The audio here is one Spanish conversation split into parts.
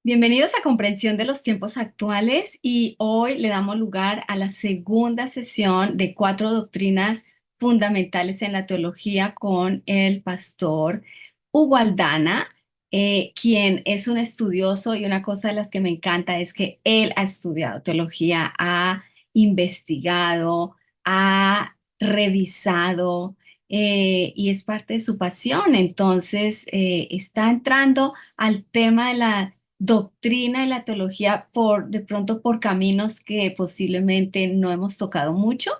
Bienvenidos a Comprensión de los Tiempos Actuales y hoy le damos lugar a la segunda sesión de cuatro doctrinas fundamentales en la teología con el pastor Hugo Aldana, quien es un estudioso y una cosa de las que me encanta es que él ha estudiado teología, ha investigado, ha revisado y es parte de su pasión. Entonces, está entrando al tema de la doctrina y la teología de pronto por caminos que posiblemente no hemos tocado mucho,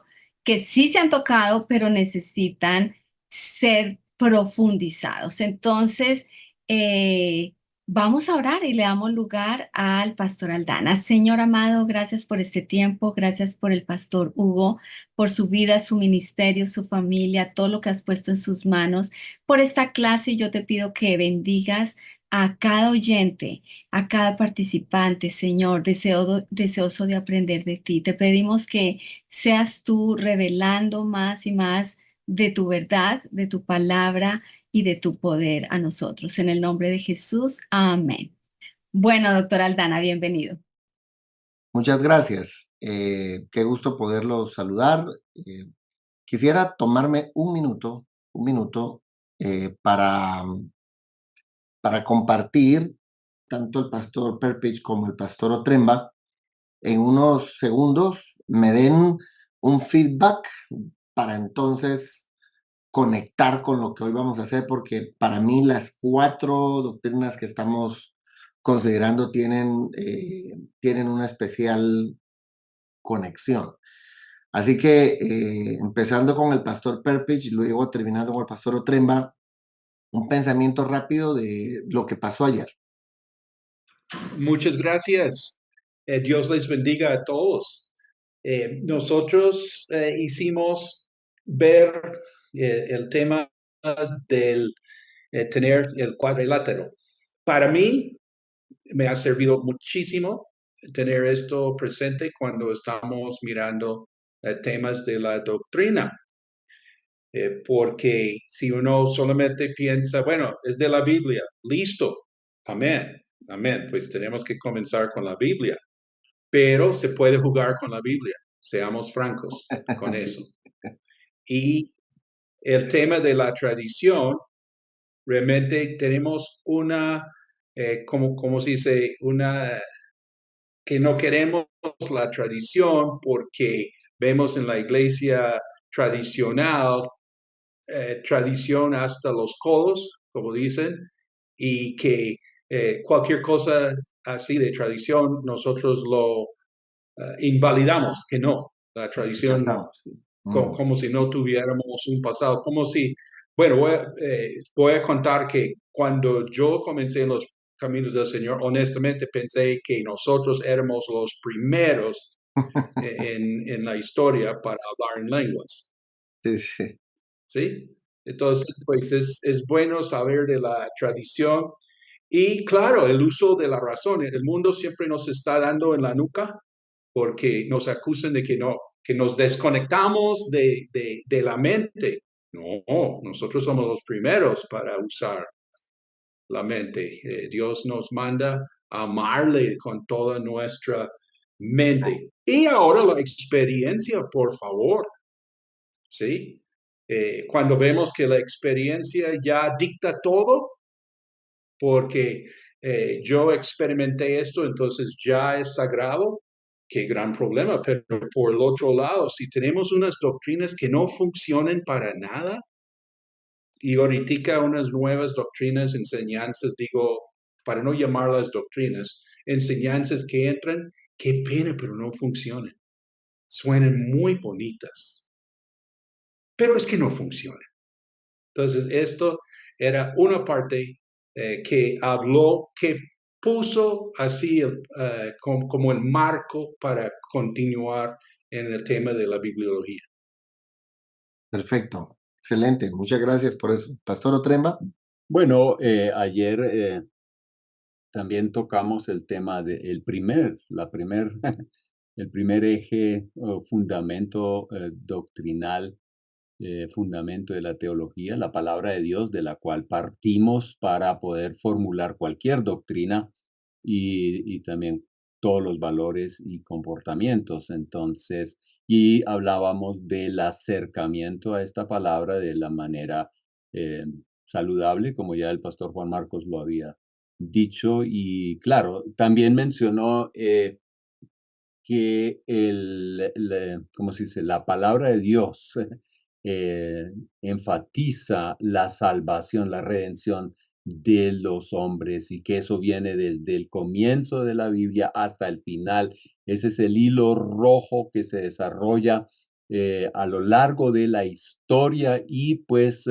que sí se han tocado, pero necesitan ser profundizados. Entonces, eh, vamos a orar y le damos lugar al pastor Aldana. Señor amado, gracias por este tiempo, gracias por el pastor Hugo, por su vida, su ministerio, su familia, todo lo que has puesto en sus manos, por esta clase. Y yo te pido que bendigas a cada oyente, a cada participante, Señor, deseoso de aprender de ti. Te pedimos que seas tú revelando más y más de tu verdad, de tu palabra y de tu poder a nosotros. En el nombre de Jesús, amén. Bueno, doctor Aldana, bienvenido. Muchas gracias. Qué gusto poderlos saludar. Quisiera tomarme un minuto para compartir tanto el pastor Perpich como el pastor Otremba en unos segundos me den un feedback para entonces conectar con lo que hoy vamos a hacer, porque para mí las cuatro doctrinas que estamos considerando tienen una especial conexión. Así que empezando con el pastor Perpich, luego terminando con el pastor Otremba, un pensamiento rápido de lo que pasó ayer. Muchas gracias. Dios les bendiga a todos. Nosotros hicimos ver el tema del tener el cuadrilátero. Para mí me ha servido muchísimo tener esto presente cuando estamos mirando temas de la doctrina. Porque si uno solamente piensa, bueno, es de la Biblia, listo, amén, amén, pues tenemos que comenzar con la Biblia, pero se puede jugar con la Biblia, seamos francos con eso. Sí, Y el tema de la tradición, realmente tenemos una, como se dice, una, que no queremos la tradición porque vemos en la iglesia tradicional tradición hasta los codos, como dicen, y que cualquier cosa así de tradición nosotros lo invalidamos, que no, la tradición rechazamos. Sí. como si no tuviéramos un pasado, como si, bueno, voy a contar que cuando yo comencé en los caminos del Señor, honestamente pensé que nosotros éramos los primeros en la historia para hablar en lenguas. Sí, sí. ¿Sí? Entonces, pues es bueno saber de la tradición y claro, el uso de la razón. El mundo siempre nos está dando en la nuca porque nos acusan de que no, que nos desconectamos de la mente. No, nosotros somos los primeros para usar la mente. Dios nos manda a amarle con toda nuestra mente. Y ahora la experiencia, por favor. ¿Sí? Cuando vemos que la experiencia ya dicta todo, porque yo experimenté esto, entonces ya es sagrado, qué gran problema. Pero por el otro lado, si tenemos unas doctrinas que no funcionan para nada, y ahorita unas nuevas doctrinas, enseñanzas, digo, para no llamarlas doctrinas, enseñanzas que entran, qué pena, pero no funcionan. Suenan muy bonitas, pero es que no funcionan. Entonces, esto era una parte que habló, que puso así como el marco para continuar en el tema de la bibliología. Perfecto. Excelente. Muchas gracias por eso. Pastor Otremba. Bueno, ayer también tocamos el tema de el primer eje o fundamento doctrinal, fundamento de la teología, la palabra de Dios, de la cual partimos para poder formular cualquier doctrina, y también todos los valores y comportamientos. Entonces, y hablábamos del acercamiento a esta palabra de la manera eh, saludable, como ya el pastor Juan Marcos lo había dicho. Y claro, también mencionó que ¿cómo se dice? La palabra de Dios eh, enfatiza la salvación, la redención de los hombres y que eso viene desde el comienzo de la Biblia hasta el final. Ese es el hilo rojo que se desarrolla a lo largo de la historia y pues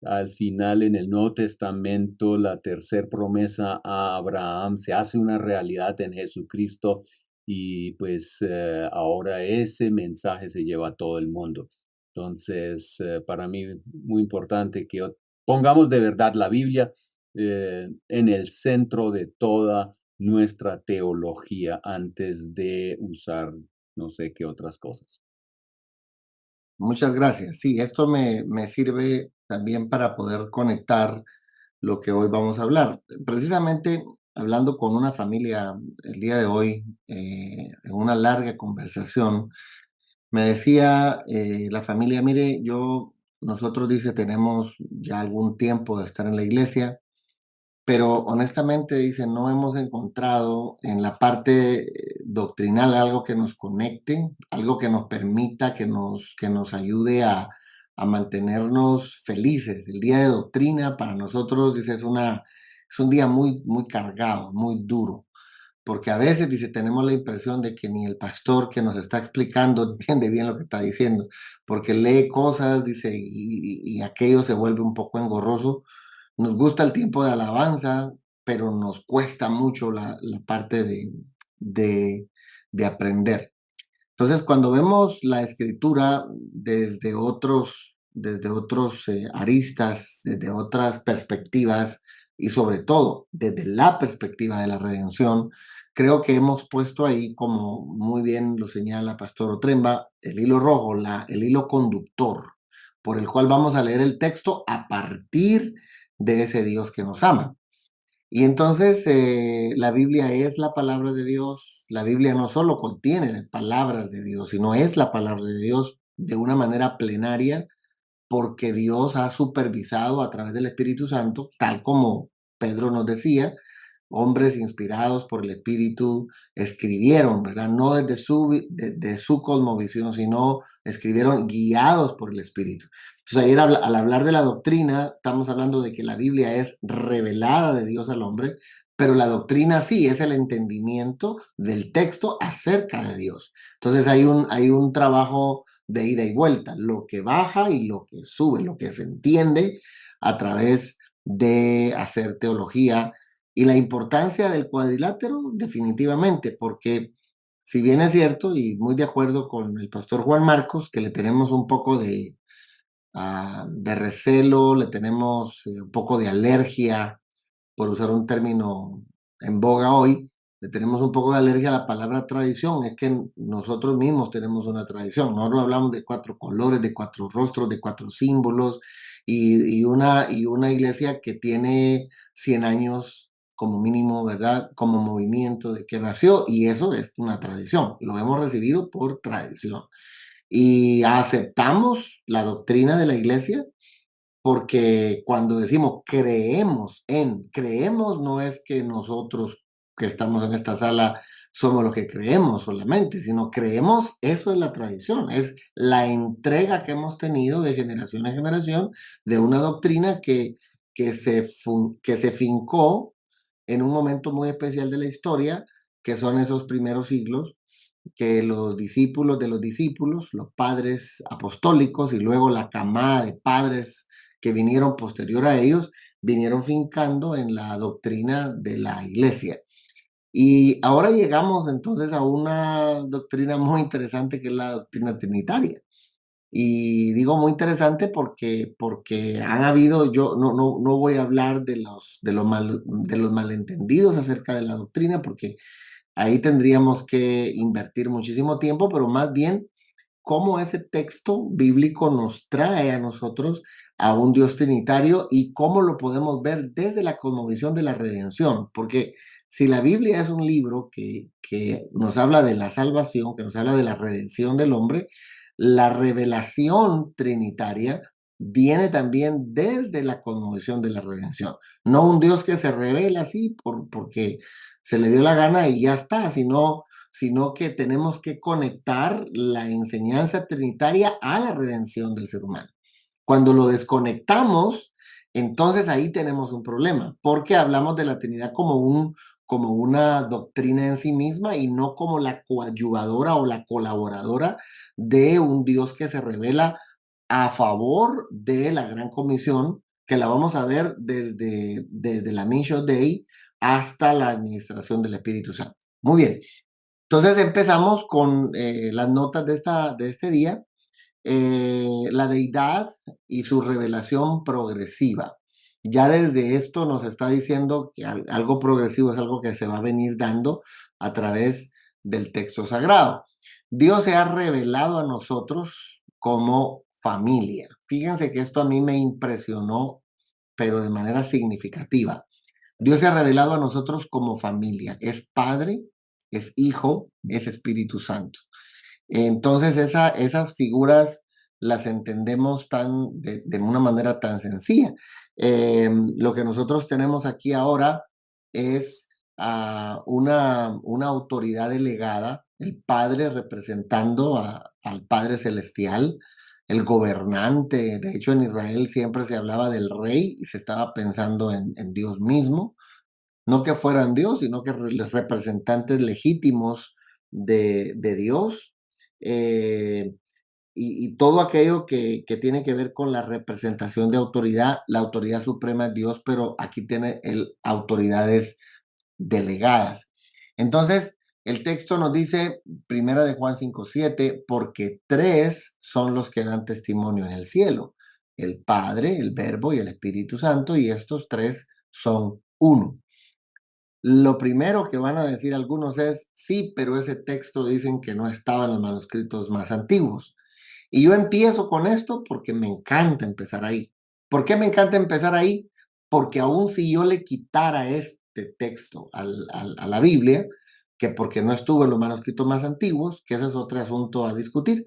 al final en el Nuevo Testamento la tercer promesa a Abraham se hace una realidad en Jesucristo y pues ahora ese mensaje se lleva a todo el mundo. Entonces, para mí muy importante que pongamos de verdad la Biblia en el centro de toda nuestra teología antes de usar no sé qué otras cosas. Muchas gracias. Sí, esto me sirve también para poder conectar lo que hoy vamos a hablar. Precisamente hablando con una familia el día de hoy, en una larga conversación, me decía la familia, mire, nosotros dice, tenemos ya algún tiempo de estar en la iglesia, pero honestamente dice, no hemos encontrado en la parte doctrinal algo que nos conecte, algo que nos permita, que nos ayude a mantenernos felices. El día de doctrina para nosotros, dice, es un día muy, muy cargado, muy duro. Porque a veces, dice, tenemos la impresión de que ni el pastor que nos está explicando entiende bien lo que está diciendo, porque lee cosas, dice, y aquello se vuelve un poco engorroso. Nos gusta el tiempo de alabanza, pero nos cuesta mucho la parte de, de aprender. Entonces, cuando vemos la escritura desde otros aristas, desde otras perspectivas y sobre todo desde la perspectiva de la redención, creo que hemos puesto ahí, como muy bien lo señala Pastor Otremba, el hilo rojo, el hilo conductor, por el cual vamos a leer el texto a partir de ese Dios que nos ama. Y entonces la Biblia es la palabra de Dios. La Biblia no solo contiene palabras de Dios, sino es la palabra de Dios de una manera plenaria, porque Dios ha supervisado a través del Espíritu Santo, tal como Pedro nos decía, hombres inspirados por el Espíritu escribieron, ¿verdad? No de su cosmovisión, sino escribieron guiados por el Espíritu. Entonces, ayer al hablar de la doctrina, estamos hablando de que la Biblia es revelada de Dios al hombre, pero la doctrina sí es el entendimiento del texto acerca de Dios. Entonces, hay un trabajo de ida y vuelta, lo que baja y lo que sube, lo que se entiende a través de hacer teología y la importancia del cuadrilátero, definitivamente, porque si bien es cierto, y muy de acuerdo con el pastor Juan Marcos, que le tenemos un poco de recelo, le tenemos un poco de alergia, por usar un término en boga hoy, le tenemos un poco de alergia a la palabra tradición, es que nosotros mismos tenemos una tradición, nosotros hablamos de 4 colores, de 4 rostros, de 4 símbolos, y una iglesia que tiene 100 años como mínimo, ¿verdad? Como movimiento de que nació, y eso es una tradición, lo hemos recibido por tradición. Y aceptamos la doctrina de la iglesia, porque cuando decimos creemos no es que nosotros que estamos en esta sala somos los que creemos solamente, sino creemos, eso es la tradición, es la entrega que hemos tenido de generación en generación de una doctrina que se fincó en un momento muy especial de la historia, que son esos primeros siglos, que los discípulos de los discípulos, los padres apostólicos y luego la camada de padres que vinieron posterior a ellos, vinieron fincando en la doctrina de la iglesia. Y ahora llegamos entonces a una doctrina muy interesante que es la doctrina trinitaria. Y digo muy interesante porque han habido, yo no voy a hablar de los malentendidos acerca de la doctrina, porque ahí tendríamos que invertir muchísimo tiempo, pero más bien cómo ese texto bíblico nos trae a nosotros a un Dios trinitario y cómo lo podemos ver desde la cosmovisión de la redención. Porque Si la Biblia es un libro que nos habla de la salvación, que nos habla de la redención del hombre, la revelación trinitaria viene también desde la cosmovisión de la redención. No un Dios que se revela así porque se le dio la gana y ya está, sino que tenemos que conectar la enseñanza trinitaria a la redención del ser humano. Cuando lo desconectamos, entonces ahí tenemos un problema, porque hablamos de la Trinidad como una doctrina en sí misma y no como la coadyuvadora o la colaboradora de un Dios que se revela a favor de la Gran Comisión, que la vamos a ver desde la Mission Day hasta la administración del Espíritu Santo. Muy bien, entonces empezamos con las notas de este día. La deidad y su revelación progresiva. Ya desde esto nos está diciendo que algo progresivo es algo que se va a venir dando a través del texto sagrado. Dios se ha revelado a nosotros como familia. Fíjense que esto a mí me impresionó, pero de manera significativa. Dios se ha revelado a nosotros como familia. Es Padre, es Hijo, es Espíritu Santo. Entonces esas figuras las entendemos de una manera tan sencilla. Lo que nosotros tenemos aquí ahora es una autoridad delegada, el Padre representando al Padre Celestial, el gobernante. De hecho, en Israel siempre se hablaba del rey y se estaba pensando en Dios mismo. No que fueran Dios, sino que representantes legítimos de Dios. eh, y todo aquello que tiene que ver con la representación de autoridad. La autoridad suprema es Dios, pero aquí tiene autoridades delegadas. Entonces, el texto nos dice, primera de Juan 5:7, porque tres son los que dan testimonio en el cielo: el Padre, el Verbo y el Espíritu Santo, y estos tres son uno. Lo primero que van a decir algunos es, sí, pero ese texto dicen que no estaba en los manuscritos más antiguos. Y yo empiezo con esto porque me encanta empezar ahí. ¿Por qué me encanta empezar ahí? Porque aun si yo le quitara este texto a la Biblia, que porque no estuvo en los manuscritos más antiguos, que ese es otro asunto a discutir,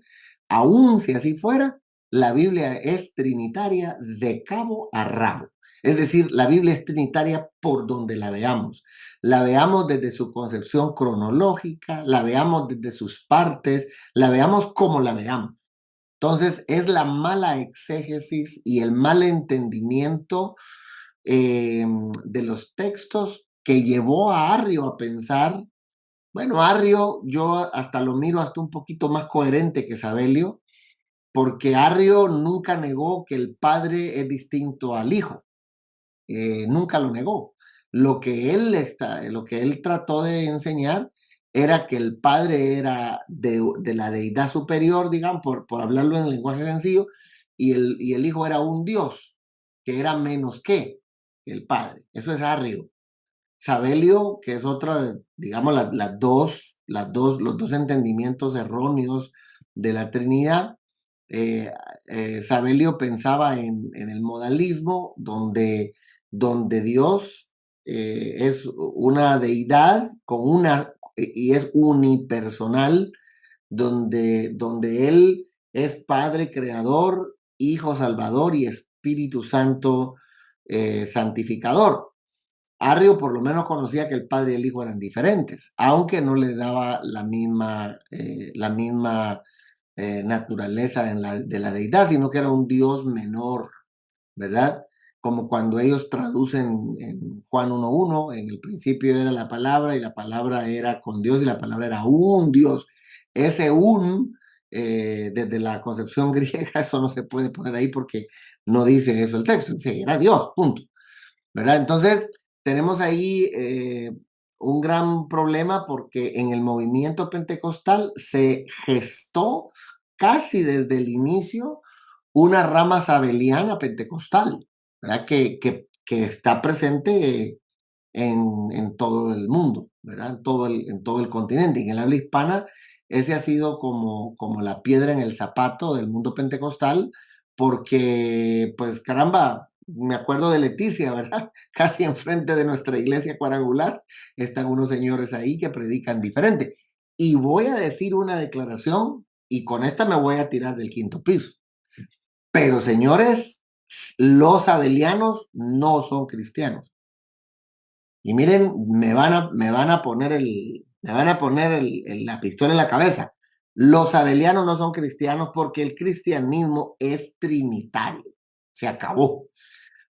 aun si así fuera, la Biblia es trinitaria de cabo a rabo. Es decir, la Biblia es trinitaria por donde la veamos. La veamos desde su concepción cronológica, la veamos desde sus partes, la veamos como la veamos. Entonces, es la mala exégesis y el mal entendimiento de los textos que llevó a Arrio a pensar, bueno, Arrio yo hasta lo miro hasta un poquito más coherente que Sabelio, porque Arrio nunca negó que el padre es distinto al hijo. Nunca lo negó. Lo que él trató de enseñar era que el Padre era de la deidad superior, digamos, por hablarlo en lenguaje sencillo, y el Hijo era un Dios, que era menos que el Padre. Eso es Arrio. Sabelio, que es otra, digamos, los dos entendimientos erróneos de la Trinidad. Sabelio pensaba en el modalismo, donde Dios es una deidad y es unipersonal, donde Él es Padre Creador, Hijo Salvador y Espíritu Santo santificador. Arrio por lo menos conocía que el Padre y el Hijo eran diferentes, aunque no le daba la misma naturaleza de la deidad, sino que era un Dios menor, ¿verdad? Como cuando ellos traducen en Juan 1:1, en el principio era la palabra y la palabra era con Dios y la palabra era un Dios. Ese desde la concepción griega, eso no se puede poner ahí porque no dice eso el texto, dice, era Dios, punto, ¿verdad? Entonces, tenemos ahí un gran problema porque en el movimiento pentecostal se gestó casi desde el inicio una rama sabeliana pentecostal, ¿verdad? Que está presente en todo el mundo, ¿verdad? En todo el continente. En el habla hispana, ese ha sido como la piedra en el zapato del mundo pentecostal, porque, pues caramba, me acuerdo de Leticia, ¿verdad? Casi enfrente de nuestra iglesia cuadrangular están unos señores ahí que predican diferente. Y voy a decir una declaración y con esta me voy a tirar del quinto piso. Pero señores, los abelianos no son cristianos. Y miren, me van a poner la pistola en la cabeza. Los abelianos no son cristianos porque el cristianismo es trinitario. Se acabó.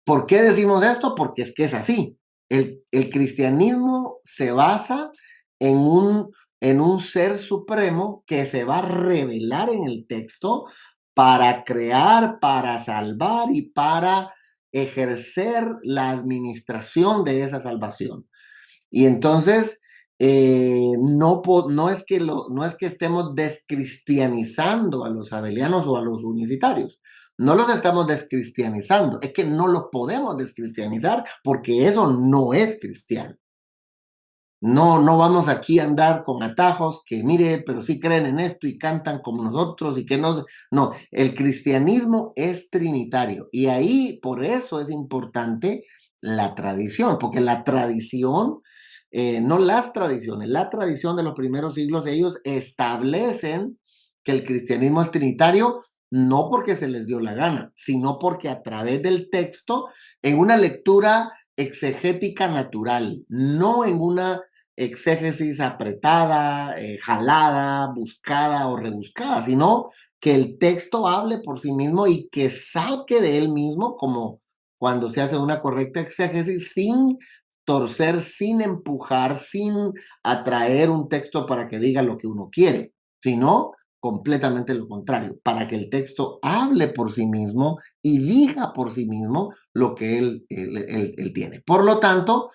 ¿Por qué decimos esto? Porque es que es así. El cristianismo se basa en un ser supremo que se va a revelar en el texto para crear, para salvar y para ejercer la administración de esa salvación. Y entonces, no es que estemos descristianizando a los abelianos o a los unitarios. No los estamos descristianizando, es que no los podemos descristianizar porque eso no es cristiano. No vamos aquí a andar con atajos que mire, pero sí creen en esto y cantan como nosotros y que no. No, el cristianismo es trinitario y ahí por eso es importante la tradición, porque la tradición, no las tradiciones, la tradición de los primeros siglos, ellos establecen que el cristianismo es trinitario no porque se les dio la gana, sino porque a través del texto, en una lectura exegética natural, no en una exégesis apretada, jalada, buscada o rebuscada, sino que el texto hable por sí mismo y que saque de él mismo, como cuando se hace una correcta exégesis, sin torcer, sin empujar, sin atraer un texto para que diga lo que uno quiere, sino completamente lo contrario, para que el texto hable por sí mismo y diga por sí mismo lo que él tiene. Por lo tanto,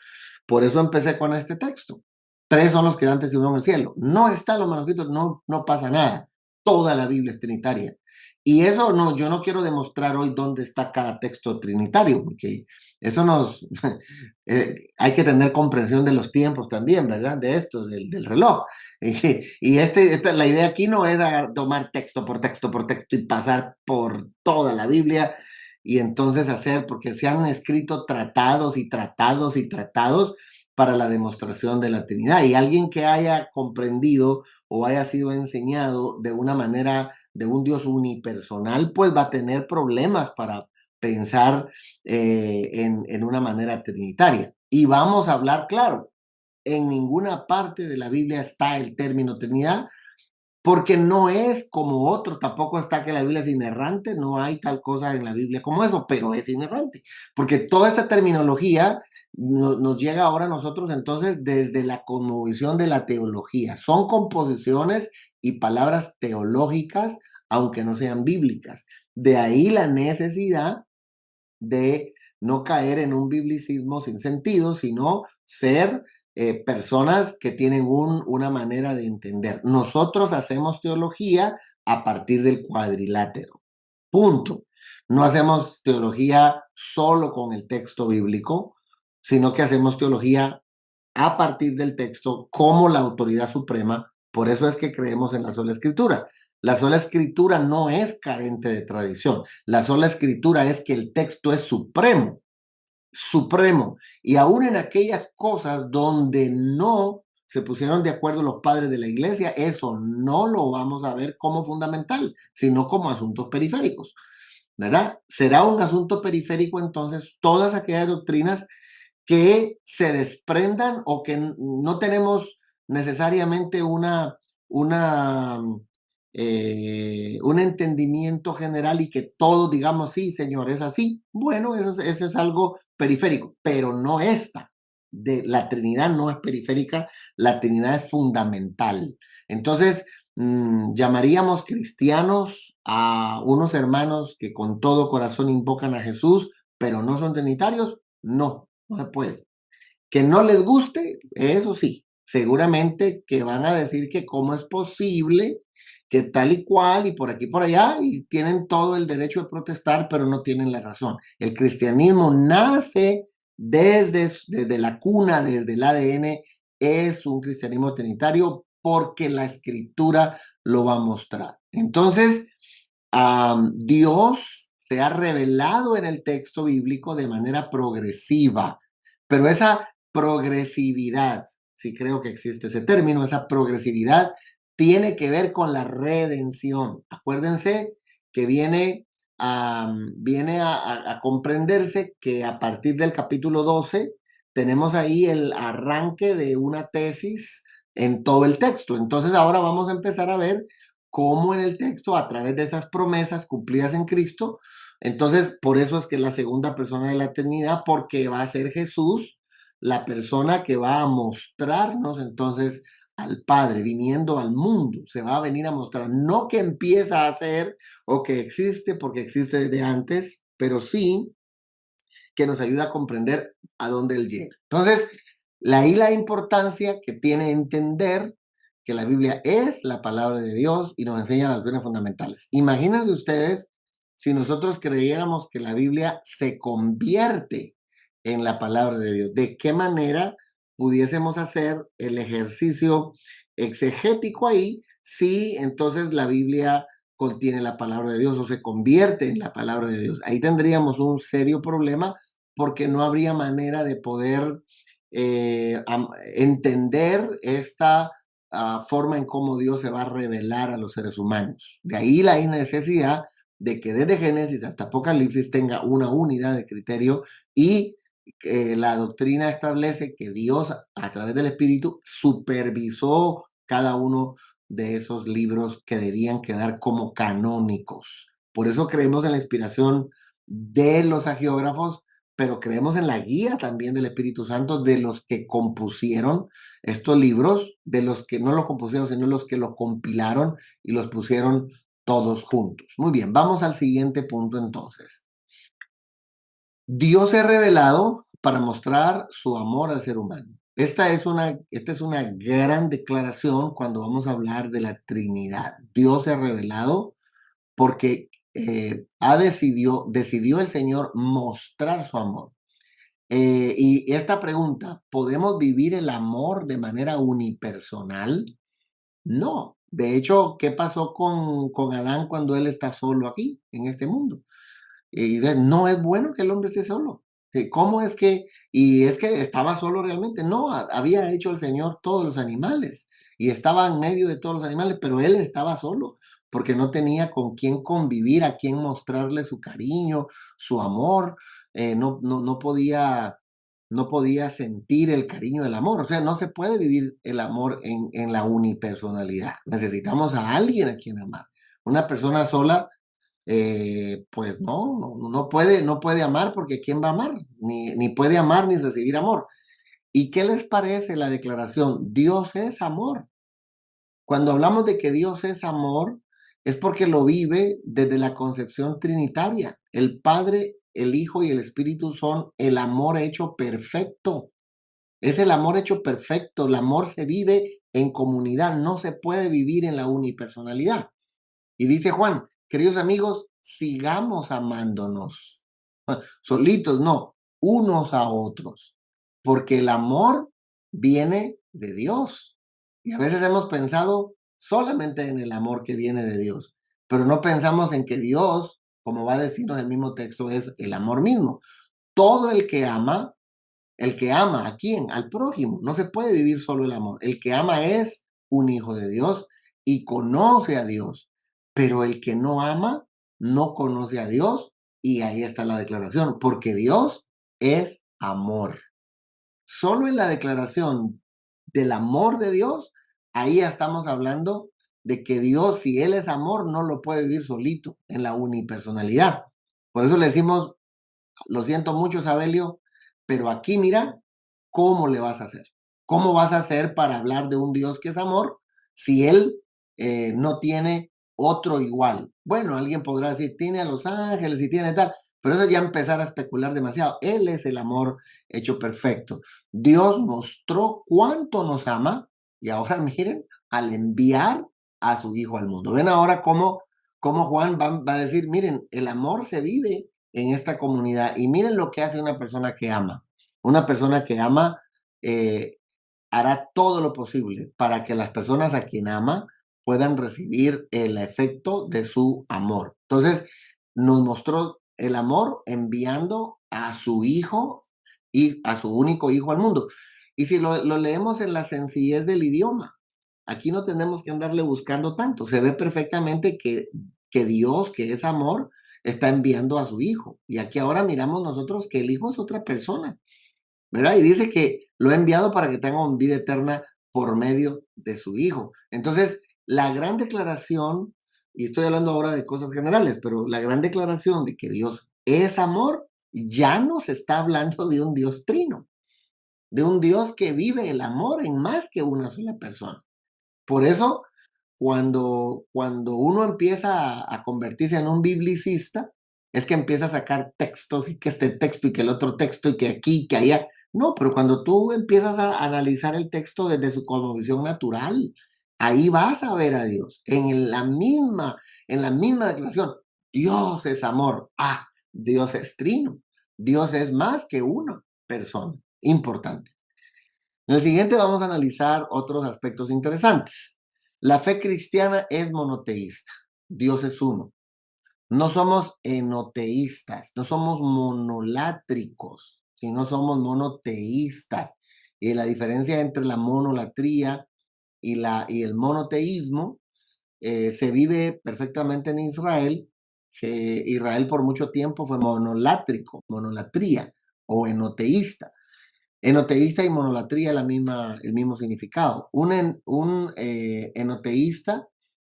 por eso empecé con este texto. 3 son los que antes y uno en el cielo. No están los manuscritos, no pasa nada. Toda la Biblia es trinitaria. Y eso no, yo no quiero demostrar hoy dónde está cada texto trinitario, porque eso hay que tener comprensión de los tiempos también, ¿verdad? De estos, del reloj. Y la idea aquí no es tomar texto por texto por texto y pasar por toda la Biblia y entonces porque se han escrito tratados y tratados y tratados para la demostración de la Trinidad. Y alguien que haya comprendido o haya sido enseñado de una manera de un Dios unipersonal, pues va a tener problemas para pensar en una manera trinitaria. Y vamos a hablar claro, en ninguna parte de la Biblia está el término Trinidad, porque no es como otro, tampoco está que la Biblia es inerrante, no hay tal cosa en la Biblia como eso, pero es inerrante, porque toda esta terminología nos llega ahora a nosotros entonces desde la cosmovisión de la teología. Son composiciones y palabras teológicas, aunque no sean bíblicas. De ahí la necesidad de no caer en un biblicismo sin sentido, sino ser personas que tienen una manera de entender. Nosotros hacemos teología a partir del cuadrilátero. Punto. No hacemos teología solo con el texto bíblico, sino que hacemos teología a partir del texto como la autoridad suprema. Por eso es que creemos en la sola escritura. La sola escritura no es carente de tradición. La sola escritura es que el texto es supremo, supremo. Y aún en aquellas cosas donde no se pusieron de acuerdo los padres de la iglesia, eso no lo vamos a ver como fundamental, sino como asuntos periféricos, ¿verdad? Será un asunto periférico entonces todas aquellas doctrinas que se desprendan o que no tenemos necesariamente un entendimiento general y que todos digamos, sí, señor, es así. Bueno, eso es algo periférico, pero no esta. La Trinidad no es periférica, la Trinidad es fundamental. Entonces, llamaríamos cristianos a unos hermanos que con todo corazón invocan a Jesús, pero no son trinitarios. No se puede. Que no les guste, eso sí, seguramente que van a decir que cómo es posible que tal y cual y por aquí por allá y tienen todo el derecho de protestar, pero no tienen la razón. El cristianismo nace desde la cuna, desde el ADN, es un cristianismo trinitario porque la escritura lo va a mostrar. Entonces, Dios se ha revelado en el texto bíblico de manera progresiva. Pero esa progresividad, sí creo que existe ese término, esa progresividad tiene que ver con la redención. Acuérdense que viene a comprenderse que a partir del capítulo 12 tenemos ahí el arranque de una tesis en todo el texto. Entonces ahora vamos a empezar a ver cómo en el texto, a través de esas promesas cumplidas en Cristo, entonces por eso es que es la segunda persona de la Trinidad, porque va a ser Jesús la persona que va a mostrarnos entonces al Padre, viniendo al mundo, se va a venir a mostrar, no que empieza a ser o que existe porque existe desde antes, pero sí que nos ayuda a comprender a dónde Él llega. Entonces, ahí la importancia que tiene entender que la Biblia es la palabra de Dios y nos enseña las doctrinas fundamentales. Imagínense ustedes si nosotros creyéramos que la Biblia se convierte en la palabra de Dios. ¿De qué manera pudiésemos hacer el ejercicio exegético ahí si entonces la Biblia contiene la palabra de Dios o se convierte en la palabra de Dios? Ahí tendríamos un serio problema porque no habría manera de poder entender esta forma en cómo Dios se va a revelar a los seres humanos. De ahí la necesidad de que desde Génesis hasta Apocalipsis tenga una unidad de criterio y la doctrina establece que Dios a través del Espíritu supervisó cada uno de esos libros que debían quedar como canónicos. Por eso creemos en la inspiración de los hagiógrafos, pero creemos en la guía también del Espíritu Santo de los que compusieron estos libros, de los que no los compusieron, sino los que los compilaron y los pusieron todos juntos. Muy bien, vamos al siguiente punto entonces. Dios se ha revelado para mostrar su amor al ser humano. Esta es una gran declaración cuando vamos a hablar de la Trinidad. Dios se ha revelado porque decidió el Señor mostrar su amor. Y esta pregunta, ¿podemos vivir el amor de manera unipersonal? No. De hecho, ¿qué pasó con Adán cuando él está solo aquí, en este mundo? Y no es bueno que el hombre esté solo. ¿Cómo es que? Y es que estaba solo realmente. No, había hecho el Señor todos los animales y estaba en medio de todos los animales, pero él estaba solo porque no tenía con quién convivir, a quién mostrarle su cariño, su amor. No podía sentir el cariño del amor. O sea, no se puede vivir el amor en la unipersonalidad. Necesitamos a alguien a quien amar. Una persona sola pues no puede amar porque ¿quién va a amar? Ni puede amar ni recibir amor. ¿Y qué les parece la declaración? Dios es amor. Cuando hablamos de que Dios es amor, es porque lo vive desde la concepción trinitaria. El Padre, el Hijo y el Espíritu son el amor hecho perfecto. Es el amor hecho perfecto. El amor se vive en comunidad, no se puede vivir en la unipersonalidad. Y dice Juan, queridos amigos, sigamos amándonos. Solitos, no, unos a otros. Porque el amor viene de Dios. Y a veces hemos pensado solamente en el amor que viene de Dios, pero no pensamos en que Dios, como va a decirnos el mismo texto, es el amor mismo. Todo el que ama, ¿a quién? Al prójimo. No se puede vivir solo el amor. El que ama es un hijo de Dios y conoce a Dios. Pero el que no ama no conoce a Dios y ahí está la declaración, porque Dios es amor. Solo en la declaración del amor de Dios, ahí ya estamos hablando de que Dios, si Él es amor, no lo puede vivir solito en la unipersonalidad. Por eso le decimos, lo siento mucho, Sabelio, pero aquí mira cómo le vas a hacer. ¿Cómo vas a hacer para hablar de un Dios que es amor si Él no tiene otro igual? Bueno, alguien podrá decir, tiene a los ángeles y tiene tal, pero eso ya empezar a especular demasiado. Él es el amor hecho perfecto. Dios mostró cuánto nos ama y ahora miren, al enviar a su Hijo al mundo. Ven ahora cómo Juan va a decir, miren, el amor se vive en esta comunidad y miren lo que hace una persona que ama. Una persona que ama hará todo lo posible para que las personas a quien ama puedan recibir el efecto de su amor. Entonces, nos mostró el amor enviando a su hijo y a su único hijo al mundo. Y si lo leemos en la sencillez del idioma, aquí no tenemos que andarle buscando tanto. Se ve perfectamente que Dios, que es amor, está enviando a su hijo. Y aquí ahora miramos nosotros que el hijo es otra persona, ¿verdad? Y dice que lo ha enviado para que tengan vida eterna por medio de su hijo. Entonces, la gran declaración, y estoy hablando ahora de cosas generales, pero la gran declaración de que Dios es amor, ya nos está hablando de un Dios trino, de un Dios que vive el amor en más que una sola persona. Por eso, cuando uno empieza a convertirse en un biblicista, es que empieza a sacar textos y que este texto y que el otro texto y que aquí y que allá. No, pero cuando tú empiezas a analizar el texto desde su cosmovisión natural, ahí vas a ver a Dios en la misma declaración. Dios es amor. Ah, Dios es trino. Dios es más que una persona. Importante. En el siguiente vamos a analizar otros aspectos interesantes. La fe cristiana es monoteísta. Dios es uno. No somos enoteístas, no somos monolátricos, sino somos monoteístas. Y la diferencia entre la monolatría y el monoteísmo se vive perfectamente en Israel, que Israel por mucho tiempo fue monolátrico, monolatría o enoteísta. Enoteísta y monolatría el mismo significado. Un enoteísta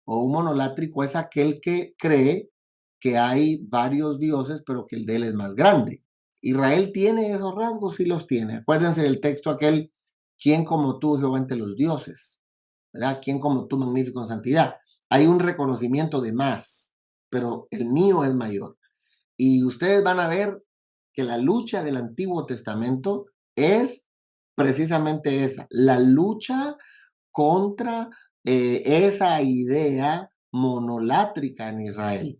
o un monolátrico es aquel que cree que hay varios dioses, pero que el de él es más grande. Israel tiene esos rasgos, sí los tiene. Acuérdense del texto aquel, ¿quién como tú, Jehová, entre los dioses? ¿Verdad? ¿Quién como tú, magnífico en santidad? Hay un reconocimiento de más, pero el mío es mayor. Y ustedes van a ver que la lucha del Antiguo Testamento es precisamente esa, la lucha contra esa idea monolátrica en Israel.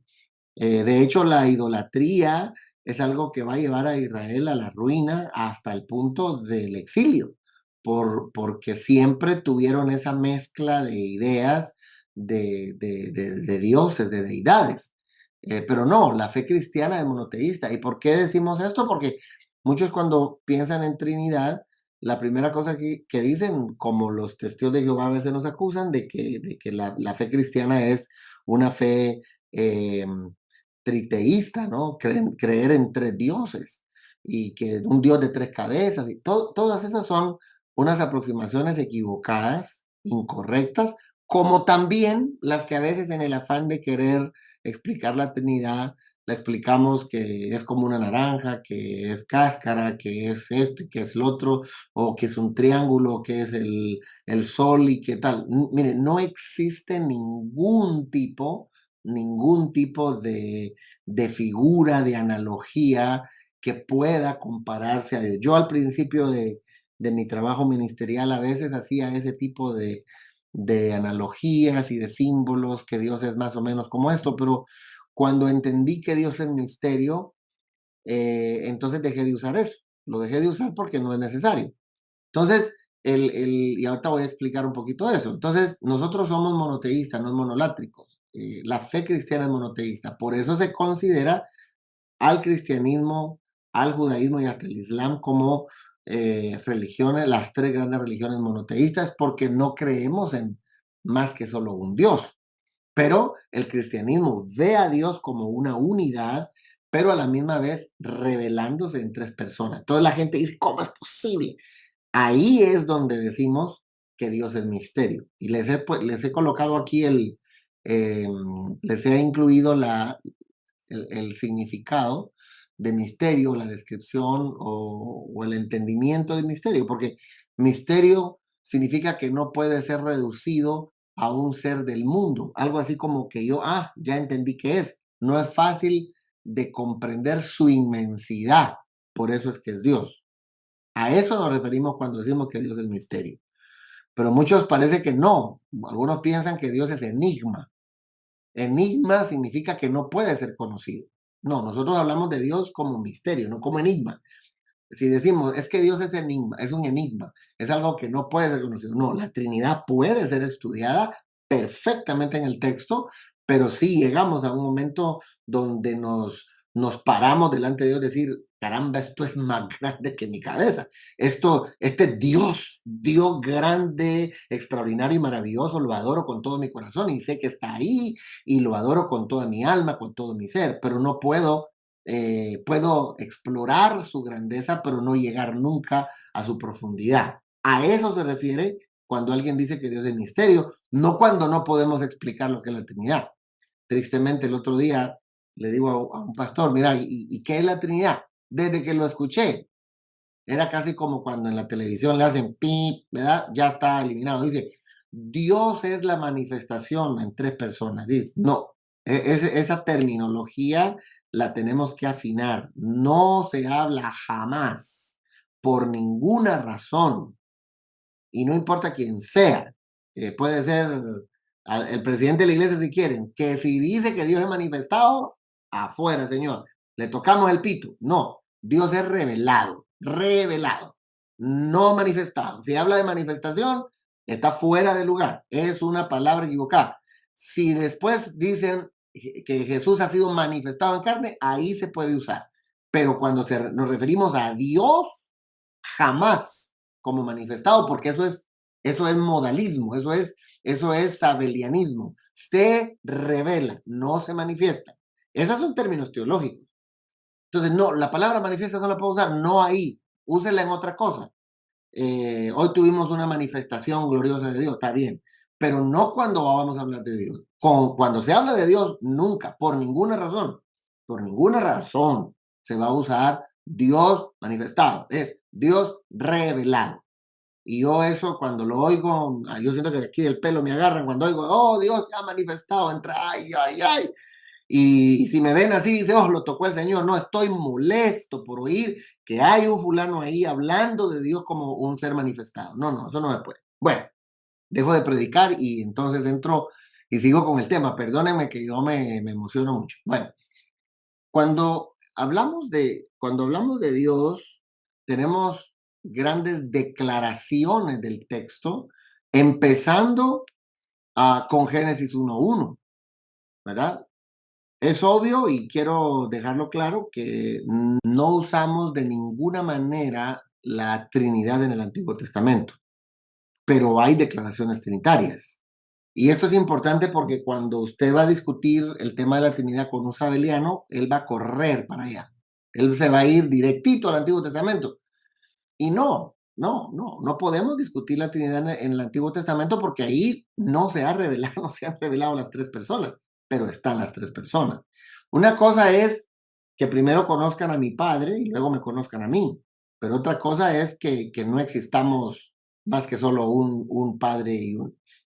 De hecho, la idolatría es algo que va a llevar a Israel a la ruina hasta el punto del exilio, porque siempre tuvieron esa mezcla de ideas de dioses, de deidades. Pero no, la fe cristiana es monoteísta. ¿Y por qué decimos esto? Porque muchos cuando piensan en Trinidad, la primera cosa que dicen, como los testigos de Jehová a veces nos acusan, de que la fe cristiana es una fe eh, triteísta, ¿no? Creer en tres dioses y que un dios de tres cabezas y todas esas son unas aproximaciones equivocadas, incorrectas, como también las que a veces en el afán de querer explicar la Trinidad, la explicamos que es como una naranja, que es cáscara, que es esto y que es lo otro, o que es un triángulo, que es el sol y qué tal. Miren, no existe ningún tipo de figura, de analogía que pueda compararse a Dios. Yo al principio de mi trabajo ministerial a veces hacía ese tipo de analogías y de símbolos, que Dios es más o menos como esto, pero cuando entendí que Dios es misterio, entonces dejé de usar eso. Lo dejé de usar porque no es necesario. Entonces, y ahorita voy a explicar un poquito de eso. Entonces, nosotros somos monoteístas, no monolátricos. La fe cristiana es monoteísta. Por eso se considera al cristianismo, al judaísmo y hasta el islam como religiones, las tres grandes religiones monoteístas, porque no creemos en más que solo un Dios. Pero el cristianismo ve a Dios como una unidad, pero a la misma vez revelándose en tres personas. Entonces la gente dice, ¿cómo es posible? Ahí es donde decimos que Dios es misterio. Y les he colocado aquí les he incluido el significado de misterio, la descripción o el entendimiento de misterio, porque misterio significa que no puede ser reducido a un ser del mundo, algo así como que yo, ya entendí qué es. No es fácil de comprender su inmensidad, por eso es que es Dios. A eso nos referimos cuando decimos que Dios es misterio. Pero muchos parece que no, algunos piensan que Dios es enigma. Enigma significa que no puede ser conocido. No, nosotros hablamos de Dios como misterio, no como enigma. Si decimos, es que Dios es enigma, es un enigma, es algo que no puede ser conocido. No, la Trinidad puede ser estudiada perfectamente en el texto, pero sí llegamos a un momento donde nos paramos delante de Dios y decir, caramba, esto es más grande que mi cabeza. Este Dios grande, extraordinario y maravilloso, lo adoro con todo mi corazón y sé que está ahí y lo adoro con toda mi alma, con todo mi ser, pero no puedo explorar su grandeza, pero no llegar nunca a su profundidad. A eso se refiere cuando alguien dice que Dios es misterio, no cuando no podemos explicar lo que es la Trinidad. Tristemente, el otro día le digo a un pastor, mira, ¿y qué es la Trinidad? Desde que lo escuché, era casi como cuando en la televisión le hacen pip, ¿verdad? Ya está eliminado. Dice, Dios es la manifestación en tres personas. Dice, no, esa terminología la tenemos que afinar. No se habla jamás, por ninguna razón, y no importa quién sea, puede ser el presidente de la iglesia si quieren, que si dice que Dios es manifestado, afuera, señor, le tocamos el pito. No, Dios es revelado, revelado, no manifestado. Si habla de manifestación, está fuera de lugar, es una palabra equivocada. Si después dicen que Jesús ha sido manifestado en carne, ahí se puede usar. Pero cuando nos referimos a Dios, jamás como manifestado, porque eso es modalismo, eso es sabelianismo. Se revela, no se manifiesta. Esos son términos teológicos. Entonces, no, la palabra manifiesta no la puedo usar, no ahí, úsela en otra cosa. Hoy tuvimos una manifestación gloriosa de Dios, está bien, pero no cuando vamos a hablar de Dios. Cuando se habla de Dios, nunca, por ninguna razón se va a usar Dios manifestado, es Dios revelado. Y yo eso cuando lo oigo, yo siento que de aquí del pelo me agarran cuando oigo, oh, Dios se ha manifestado, entra, ay, ay, ay. Y si me ven así, dice, oh, lo tocó el Señor. No, estoy molesto por oír que hay un fulano ahí hablando de Dios como un ser manifestado. No, no, eso no me puede. Bueno, dejo de predicar y entonces entro y sigo con el tema. Perdónenme que yo me emociono mucho. Bueno, cuando hablamos de Dios, tenemos grandes declaraciones del texto, empezando con Génesis 1:1, ¿verdad? Es obvio y quiero dejarlo claro que no usamos de ninguna manera la Trinidad en el Antiguo Testamento, pero hay declaraciones trinitarias. Y esto es importante porque cuando usted va a discutir el tema de la Trinidad con un sabeliano, él va a correr para allá. Él se va a ir directito al Antiguo Testamento. Y no podemos discutir la Trinidad en el Antiguo Testamento porque ahí no se no se han revelado las tres personas, pero están las tres personas. Una cosa es que primero conozcan a mi Padre y luego me conozcan a mí, pero otra cosa es que no existamos más que solo un Padre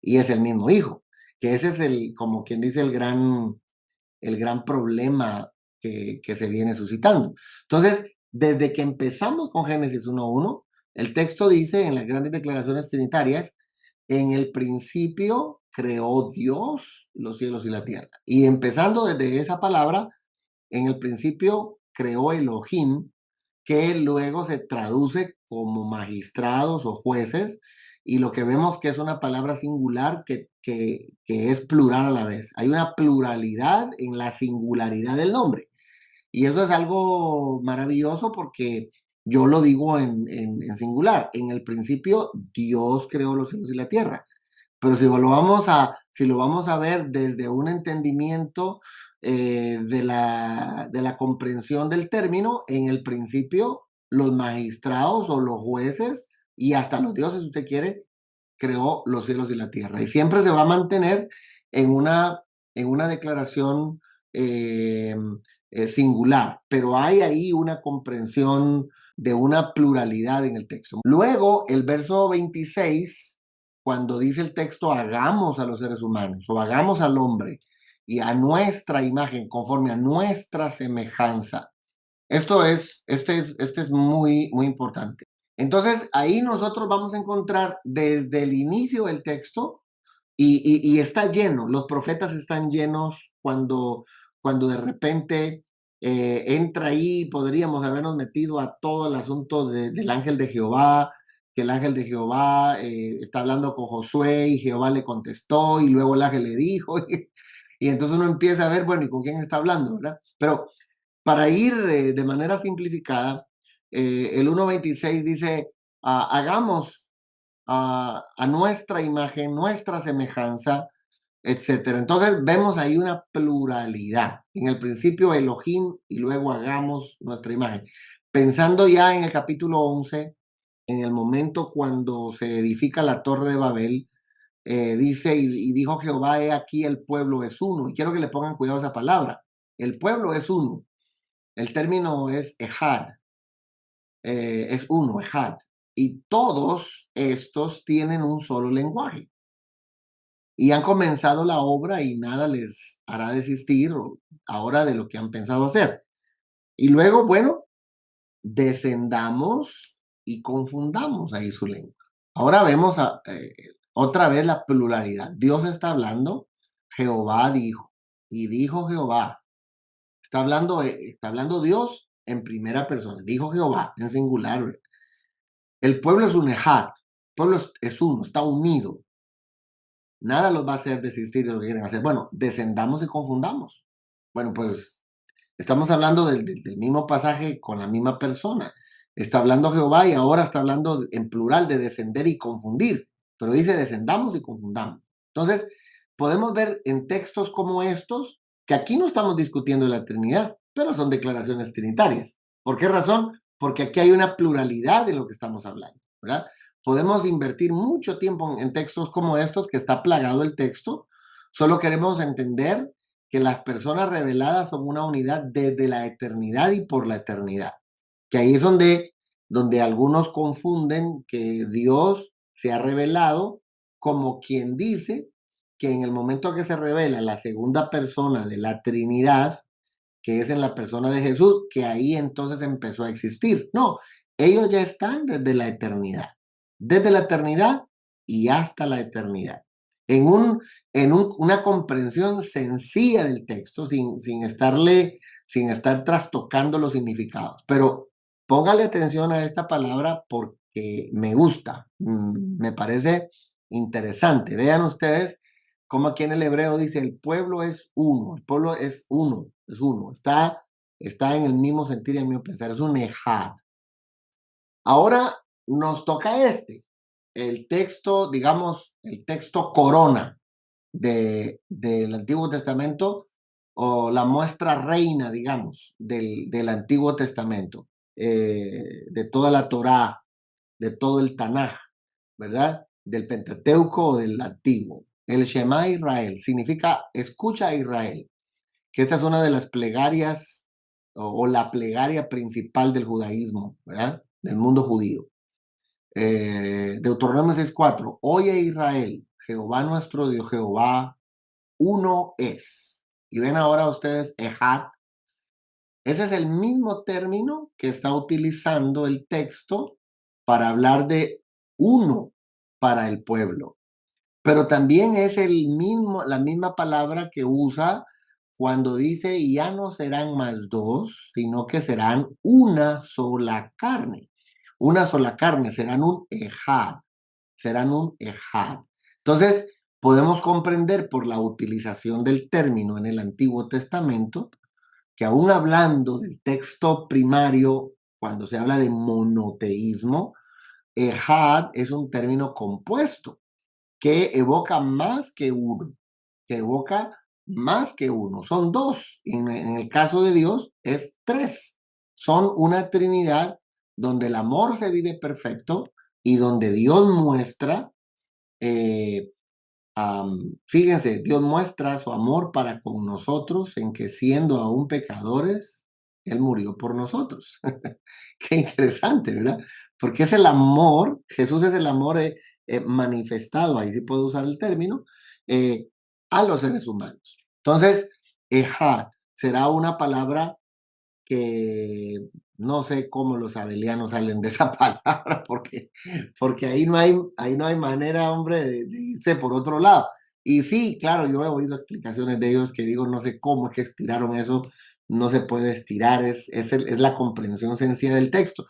y es el mismo Hijo, que ese es como quien dice, el gran problema que se viene suscitando. Entonces, desde que empezamos con Génesis 1:1, el texto dice en las grandes declaraciones trinitarias, en el principio creó Dios los cielos y la tierra. Y empezando desde esa palabra, en el principio creó Elohim, que luego se traduce como magistrados o jueces, y lo que vemos que es una palabra singular que es plural a la vez. Hay una pluralidad en la singularidad del nombre. Y eso es algo maravilloso porque yo lo digo en singular. En el principio Dios creó los cielos y la tierra. Pero si lo vamos a ver desde un entendimiento de la comprensión del término, en el principio los magistrados o los jueces y hasta los dioses, si usted quiere, creó los cielos y la tierra. Y siempre se va a mantener en una declaración singular, pero hay ahí una comprensión de una pluralidad en el texto. Luego, el verso 26, cuando dice el texto, hagamos a los seres humanos o hagamos al hombre y a nuestra imagen, conforme a nuestra semejanza. Este es muy, muy importante. Entonces, ahí nosotros vamos a encontrar desde el inicio del texto y está lleno, los profetas están llenos cuando de repente entra ahí, podríamos habernos metido a todo el asunto del ángel de Jehová, que el ángel de Jehová está hablando con Josué y Jehová le contestó y luego el ángel le dijo Y entonces uno empieza a ver, bueno, ¿y con quién está hablando, verdad? Pero para ir de manera simplificada, el 1.26 dice, hagamos a nuestra imagen, nuestra semejanza, etcétera. Entonces vemos ahí una pluralidad. En el principio Elohim y luego hagamos nuestra imagen. Pensando ya en el capítulo 11, en el momento cuando se edifica la torre de Babel, dice, y dijo Jehová, he aquí el pueblo es uno. Y quiero que le pongan cuidado a esa palabra. El pueblo es uno. El término es ejad, es uno, ejad. Y todos estos tienen un solo lenguaje. Y han comenzado la obra y nada les hará desistir ahora de lo que han pensado hacer. Y luego, bueno, descendamos y confundamos ahí su lengua. Ahora vemos otra vez la pluralidad. Dios está hablando, Jehová dijo, y dijo Jehová. Está hablando Dios en primera persona, dijo Jehová en singular. El pueblo es un ejad, el pueblo es uno, está unido. Nada los va a hacer desistir de lo que quieren hacer. Bueno, descendamos y confundamos. Bueno, pues estamos hablando del mismo pasaje con la misma persona. Está hablando Jehová y ahora está hablando en plural de descender y confundir. Pero dice descendamos y confundamos. Entonces, podemos ver en textos como estos que aquí no estamos discutiendo la Trinidad, pero son declaraciones trinitarias. ¿Por qué razón? Porque aquí hay una pluralidad de lo que estamos hablando, ¿verdad? Podemos invertir mucho tiempo en textos como estos, que está plagado el texto. Solo queremos entender que las personas reveladas son una unidad desde la eternidad y por la eternidad. Que ahí es donde algunos confunden que Dios se ha revelado como quien dice que en el momento que se revela la segunda persona de la Trinidad, que es en la persona de Jesús, que ahí entonces empezó a existir. No, ellos ya están desde la eternidad y hasta la eternidad. Una comprensión sencilla del texto, sin estar trastocando los significados. Pero póngale atención a esta palabra porque me gusta, me parece interesante. Vean ustedes cómo aquí en el hebreo dice, el pueblo es uno, el pueblo es uno, está en el mismo sentir y en el mismo pensar, es un ejad. Ahora nos toca el texto, digamos, el texto corona del Antiguo Testamento o la muestra reina, digamos, del Antiguo Testamento, de toda la Torá, de todo el Tanaj, ¿verdad? Del Pentateuco o del Antiguo. El Shema Israel significa escucha a Israel, que esta es una de las plegarias o la plegaria principal del judaísmo, ¿verdad? Del mundo judío. Deuteronomio 6:4, oye Israel, Jehová nuestro Dios, Jehová uno es. Y ven ahora ustedes, Ejad. Ese es el mismo término que está utilizando el texto para hablar de uno para el pueblo. Pero también es la misma palabra que usa cuando dice ya no serán más dos, sino que serán una sola carne. Una sola carne, serán un ejad. Serán un ejad. Entonces, podemos comprender por la utilización del término en el Antiguo Testamento que aún hablando del texto primario, cuando se habla de monoteísmo, ejad es un término compuesto que evoca más que uno, que evoca más que uno. Son dos. En el caso de Dios es tres. Son una trinidad donde el amor se vive perfecto y donde Dios muestra, fíjense, Dios muestra su amor para con nosotros en que siendo aún pecadores, Él murió por nosotros. Qué interesante, ¿verdad? Porque es el amor, Jesús es el amor manifestado, ahí sí puedo usar el término, a los seres humanos. Entonces, ejad será una palabra que no sé cómo los abelianos salen de esa palabra, porque ahí no hay manera, hombre, de irse por otro lado. Y sí, claro, yo he oído explicaciones de ellos que digo, no sé cómo es que estiraron eso, no se puede estirar, es la comprensión sencilla del texto.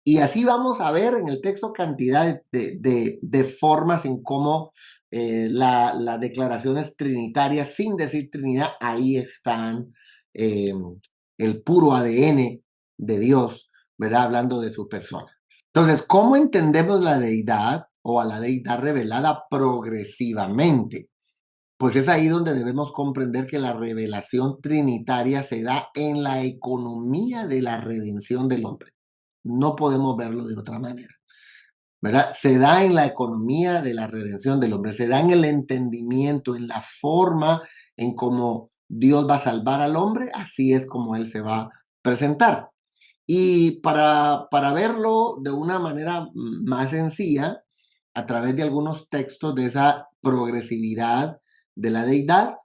Y así vamos a ver en el texto cantidad de formas en cómo la declaración es trinitaria, sin decir Trinidad, ahí están el puro ADN de Dios, ¿verdad? Hablando de su persona. Entonces, ¿cómo entendemos la deidad o a la deidad revelada progresivamente? Pues es ahí donde debemos comprender que la revelación trinitaria se da en la economía de la redención del hombre. No podemos verlo de otra manera, ¿verdad? Se da en la economía de la redención del hombre, se da en el entendimiento, en la forma en cómo Dios va a salvar al hombre, así es como Él se va a presentar. Y para verlo de una manera más sencilla, a través de algunos textos de esa progresividad de la deidad,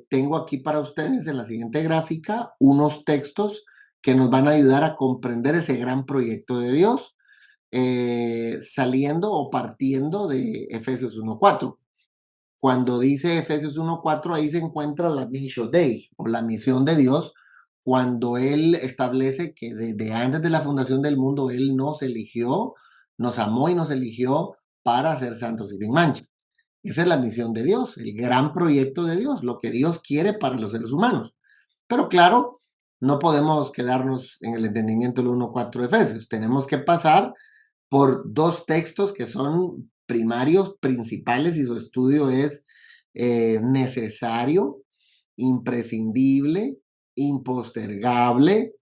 tengo aquí para ustedes en la siguiente gráfica unos textos que nos van a ayudar a comprender ese gran proyecto de Dios, saliendo o partiendo de Efesios 1:4. Cuando dice Efesios 1:4, ahí se encuentra la Mission Dei o la misión de Dios, cuando Él establece que desde antes de la fundación del mundo Él nos eligió, nos amó y nos eligió para ser santos y sin mancha. Esa es la misión de Dios, el gran proyecto de Dios, lo que Dios quiere para los seres humanos. Pero claro, no podemos quedarnos en el entendimiento del 1:4 de Efesios. Tenemos que pasar por dos textos que son primarios, principales, y su estudio es necesario, imprescindible, impostergable,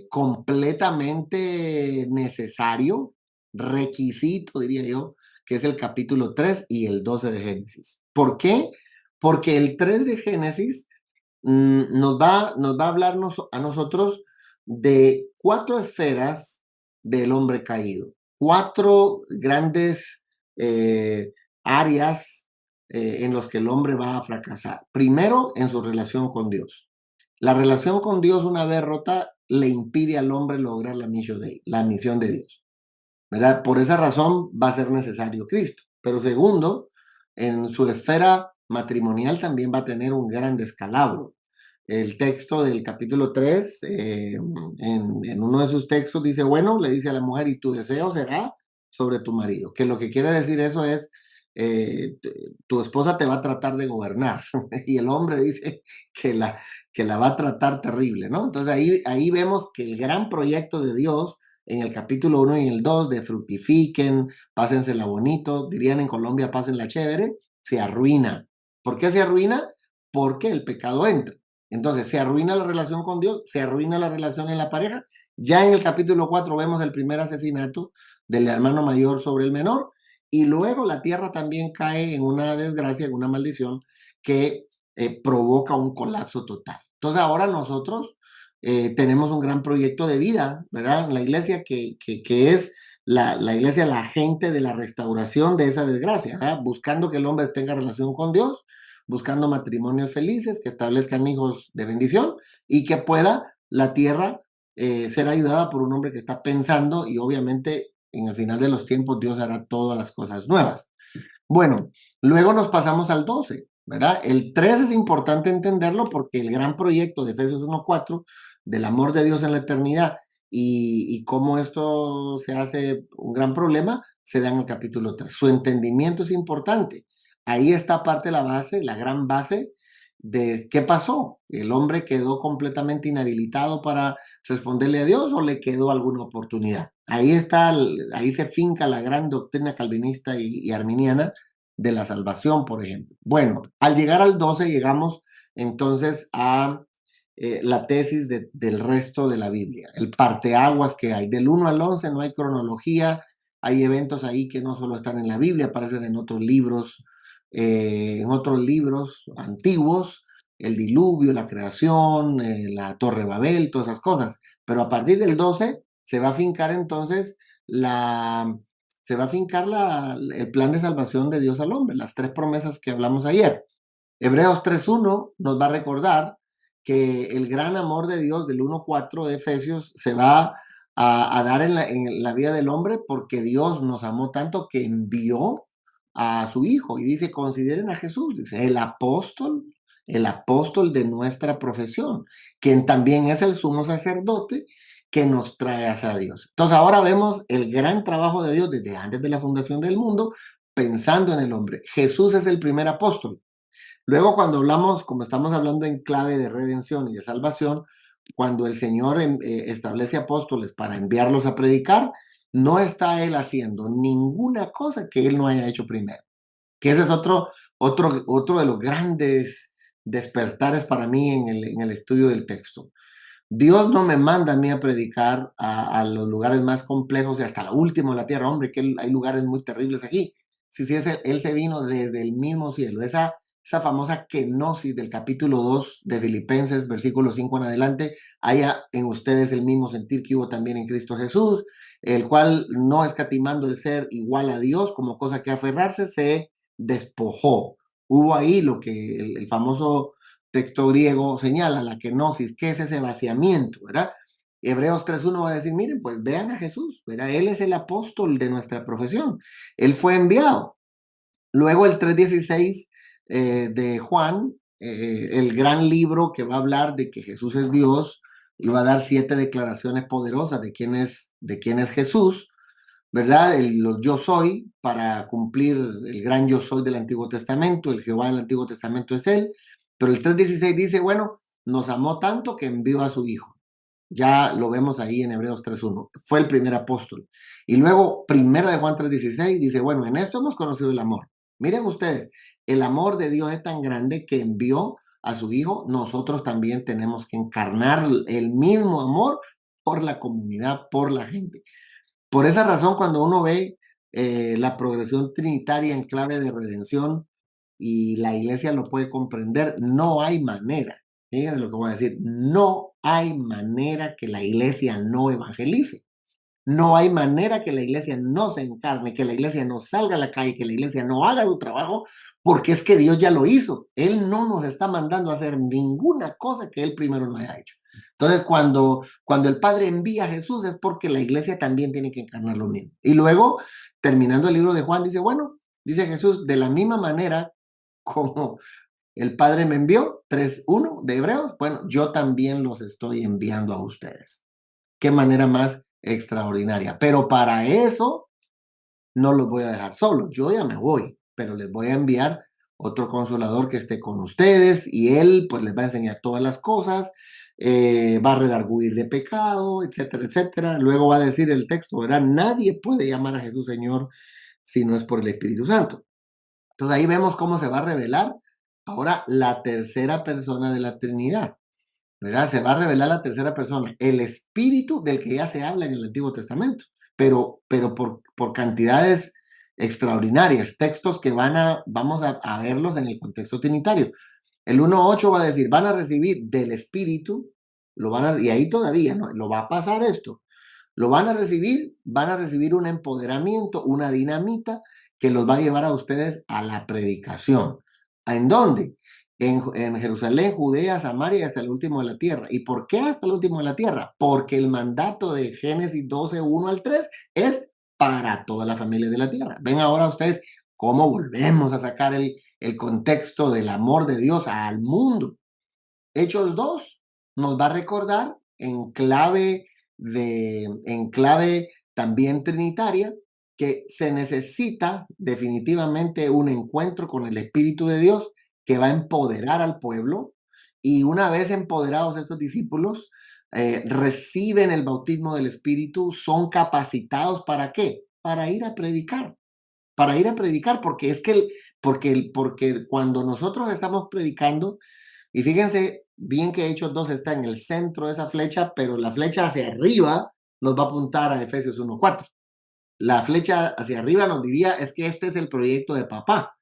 completamente necesario, requisito, diría yo, que es el capítulo 3 y el 12 de Génesis. ¿Por qué? Porque el 3 de Génesis nos va a hablarnos a nosotros de 4 esferas del hombre caído, 4 grandes áreas en los que el hombre va a fracasar. Primero, en su relación con Dios. La relación con Dios, una vez rota, le impide al hombre lograr la misión de Dios, ¿verdad? Por esa razón va a ser necesario Cristo. Pero segundo, en su esfera matrimonial también va a tener un gran descalabro. El texto del capítulo 3, en uno de sus textos dice, bueno, le dice a la mujer, y tu deseo será sobre tu marido. Que lo que quiere decir eso es, tu esposa te va a tratar de gobernar. Y el hombre dice que la va a tratar terrible, ¿no? Entonces ahí vemos que el gran proyecto de Dios en el capítulo 1 y el 2 de fructifiquen, pásensela bonito, dirían en Colombia, pásenla chévere, se arruina. ¿Por qué se arruina? Porque el pecado entra. Entonces se arruina la relación con Dios, se arruina la relación en la pareja. Ya en el capítulo 4 vemos el primer asesinato del hermano mayor sobre el menor, y luego la tierra también cae en una desgracia, en una maldición que provoca un colapso total. Entonces ahora nosotros tenemos un gran proyecto de vida, ¿verdad? La iglesia que es la iglesia, la agente de la restauración de esa desgracia, ¿verdad? Buscando que el hombre tenga relación con Dios, buscando matrimonios felices, que establezcan hijos de bendición y que pueda la tierra ser ayudada por un hombre que está pensando, y obviamente en el final de los tiempos Dios hará todas las cosas nuevas. Bueno, luego nos pasamos al 12, ¿verdad? El 3 es importante entenderlo porque el gran proyecto de Efesios 1:4 del amor de Dios en la eternidad y cómo esto se hace un gran problema, se da en el capítulo 3. Su entendimiento es importante. Ahí está parte de la base, la gran base de qué pasó. ¿El hombre quedó completamente inhabilitado para responderle a Dios o le quedó alguna oportunidad? Ahí está, ahí se finca la gran doctrina calvinista y arminiana de la salvación, por ejemplo. Bueno, al llegar al 12 llegamos entonces a la tesis del resto de la Biblia, el parteaguas que hay. Del 1 al 11 no hay cronología, hay eventos ahí que no solo están en la Biblia, aparecen en otros libros antiguos, el diluvio, la creación, la Torre Babel, todas esas cosas. Pero a partir del 12 se va a fincar entonces el plan de salvación de Dios al hombre, las 3 promesas que hablamos ayer. Hebreos 3:1 nos va a recordar que el gran amor de Dios del 1:4 de Efesios se va a dar en la vida del hombre porque Dios nos amó tanto que envió a su Hijo. Y dice, consideren a Jesús, dice, el apóstol de nuestra profesión, quien también es el sumo sacerdote que nos trae hacia Dios. Entonces ahora vemos el gran trabajo de Dios desde antes de la fundación del mundo, pensando en el hombre. Jesús es el primer apóstol. Luego cuando hablamos, como estamos hablando en clave de redención y de salvación, cuando el Señor establece apóstoles para enviarlos a predicar, no está Él haciendo ninguna cosa que Él no haya hecho primero. Que ese es otro de los grandes despertares para mí en el estudio del texto. Dios no me manda a mí a predicar a los lugares más complejos y hasta lo último de la tierra. Hombre, que hay lugares muy terribles aquí. Sí, sí, él se vino desde el mismo cielo. Esa famosa kenosis del capítulo 2 de Filipenses, versículo 5 en adelante, haya en ustedes el mismo sentir que hubo también en Cristo Jesús, el cual, no escatimando el ser igual a Dios como cosa que aferrarse, se despojó. Hubo ahí lo que el famoso texto griego señala, la kenosis, ¿qué es ese vaciamiento, verdad? Hebreos 3.1 va a decir, miren, pues vean a Jesús, ¿verdad? Él es el apóstol de nuestra profesión, él fue enviado. Luego el 3.16 de Juan, el gran libro que va a hablar de que Jesús es Dios, y va a dar 7 declaraciones poderosas de quién es Jesús, ¿verdad? Los yo soy, para cumplir el gran yo soy del Antiguo Testamento, el Jehová del Antiguo Testamento es Él, pero el 3.16 dice, bueno, nos amó tanto que envió a su Hijo. Ya lo vemos ahí en Hebreos 3.1. Fue el primer apóstol. Y luego, primero de Juan 3.16 dice, bueno, en esto hemos conocido el amor. Miren ustedes, el amor de Dios es tan grande que envió a su Hijo. Nosotros también tenemos que encarnar el mismo amor por la comunidad, por la gente. Por esa razón, cuando uno ve la progresión trinitaria en clave de redención y la iglesia lo puede comprender, no hay manera, fíjense lo que voy a decir, no hay manera que la iglesia no evangelice. No hay manera que la iglesia no se encarne, que la iglesia no salga a la calle, que la iglesia no haga su trabajo, porque es que Dios ya lo hizo. Él no nos está mandando a hacer ninguna cosa que Él primero no haya hecho. Entonces, cuando el Padre envía a Jesús es porque la iglesia también tiene que encarnar lo mismo. Y luego, terminando el libro de Juan, dice, bueno, dice Jesús, de la misma manera como el Padre me envió, 3.1 de Hebreos, bueno, yo también los estoy enviando a ustedes. Qué manera más extraordinaria. Pero para eso no los voy a dejar solos. Yo ya me voy, pero les voy a enviar otro consolador que esté con ustedes y él pues les va a enseñar todas las cosas, va a redarguir de pecado, etcétera, etcétera. Luego va a decir el texto, ¿verdad? Nadie puede llamar a Jesús Señor si no es por el Espíritu Santo. Entonces ahí vemos cómo se va a revelar ahora la tercera persona de la Trinidad. ¿Verdad? Se va a revelar la tercera persona, el espíritu del que ya se habla en el Antiguo Testamento, pero por cantidades extraordinarias, textos que vamos a verlos en el contexto trinitario. El 1.8 va a decir, van a recibir del espíritu, y ahí todavía no, lo va a pasar esto, lo van a recibir un empoderamiento, una dinamita que los va a llevar a ustedes a la predicación. ¿En dónde? En Jerusalén, Judea, Samaria y hasta el último de la tierra. ¿Y por qué hasta el último de la tierra? Porque el mandato de Génesis 12.1 al 3 es para toda la familia de la tierra. Ven ahora ustedes cómo volvemos a sacar el contexto del amor de Dios al mundo. Hechos 2 nos va a recordar en clave también trinitaria que se necesita definitivamente un encuentro con el Espíritu de Dios que va a empoderar al pueblo, y una vez empoderados estos discípulos reciben el bautismo del Espíritu, son capacitados ¿para qué? Para ir a predicar. Para ir a predicar, porque porque cuando nosotros estamos predicando, y fíjense bien que Hechos 2 está en el centro de esa flecha, pero la flecha hacia arriba nos va a apuntar a Efesios 1.4. La flecha hacia arriba nos diría, es que este es el proyecto de papá.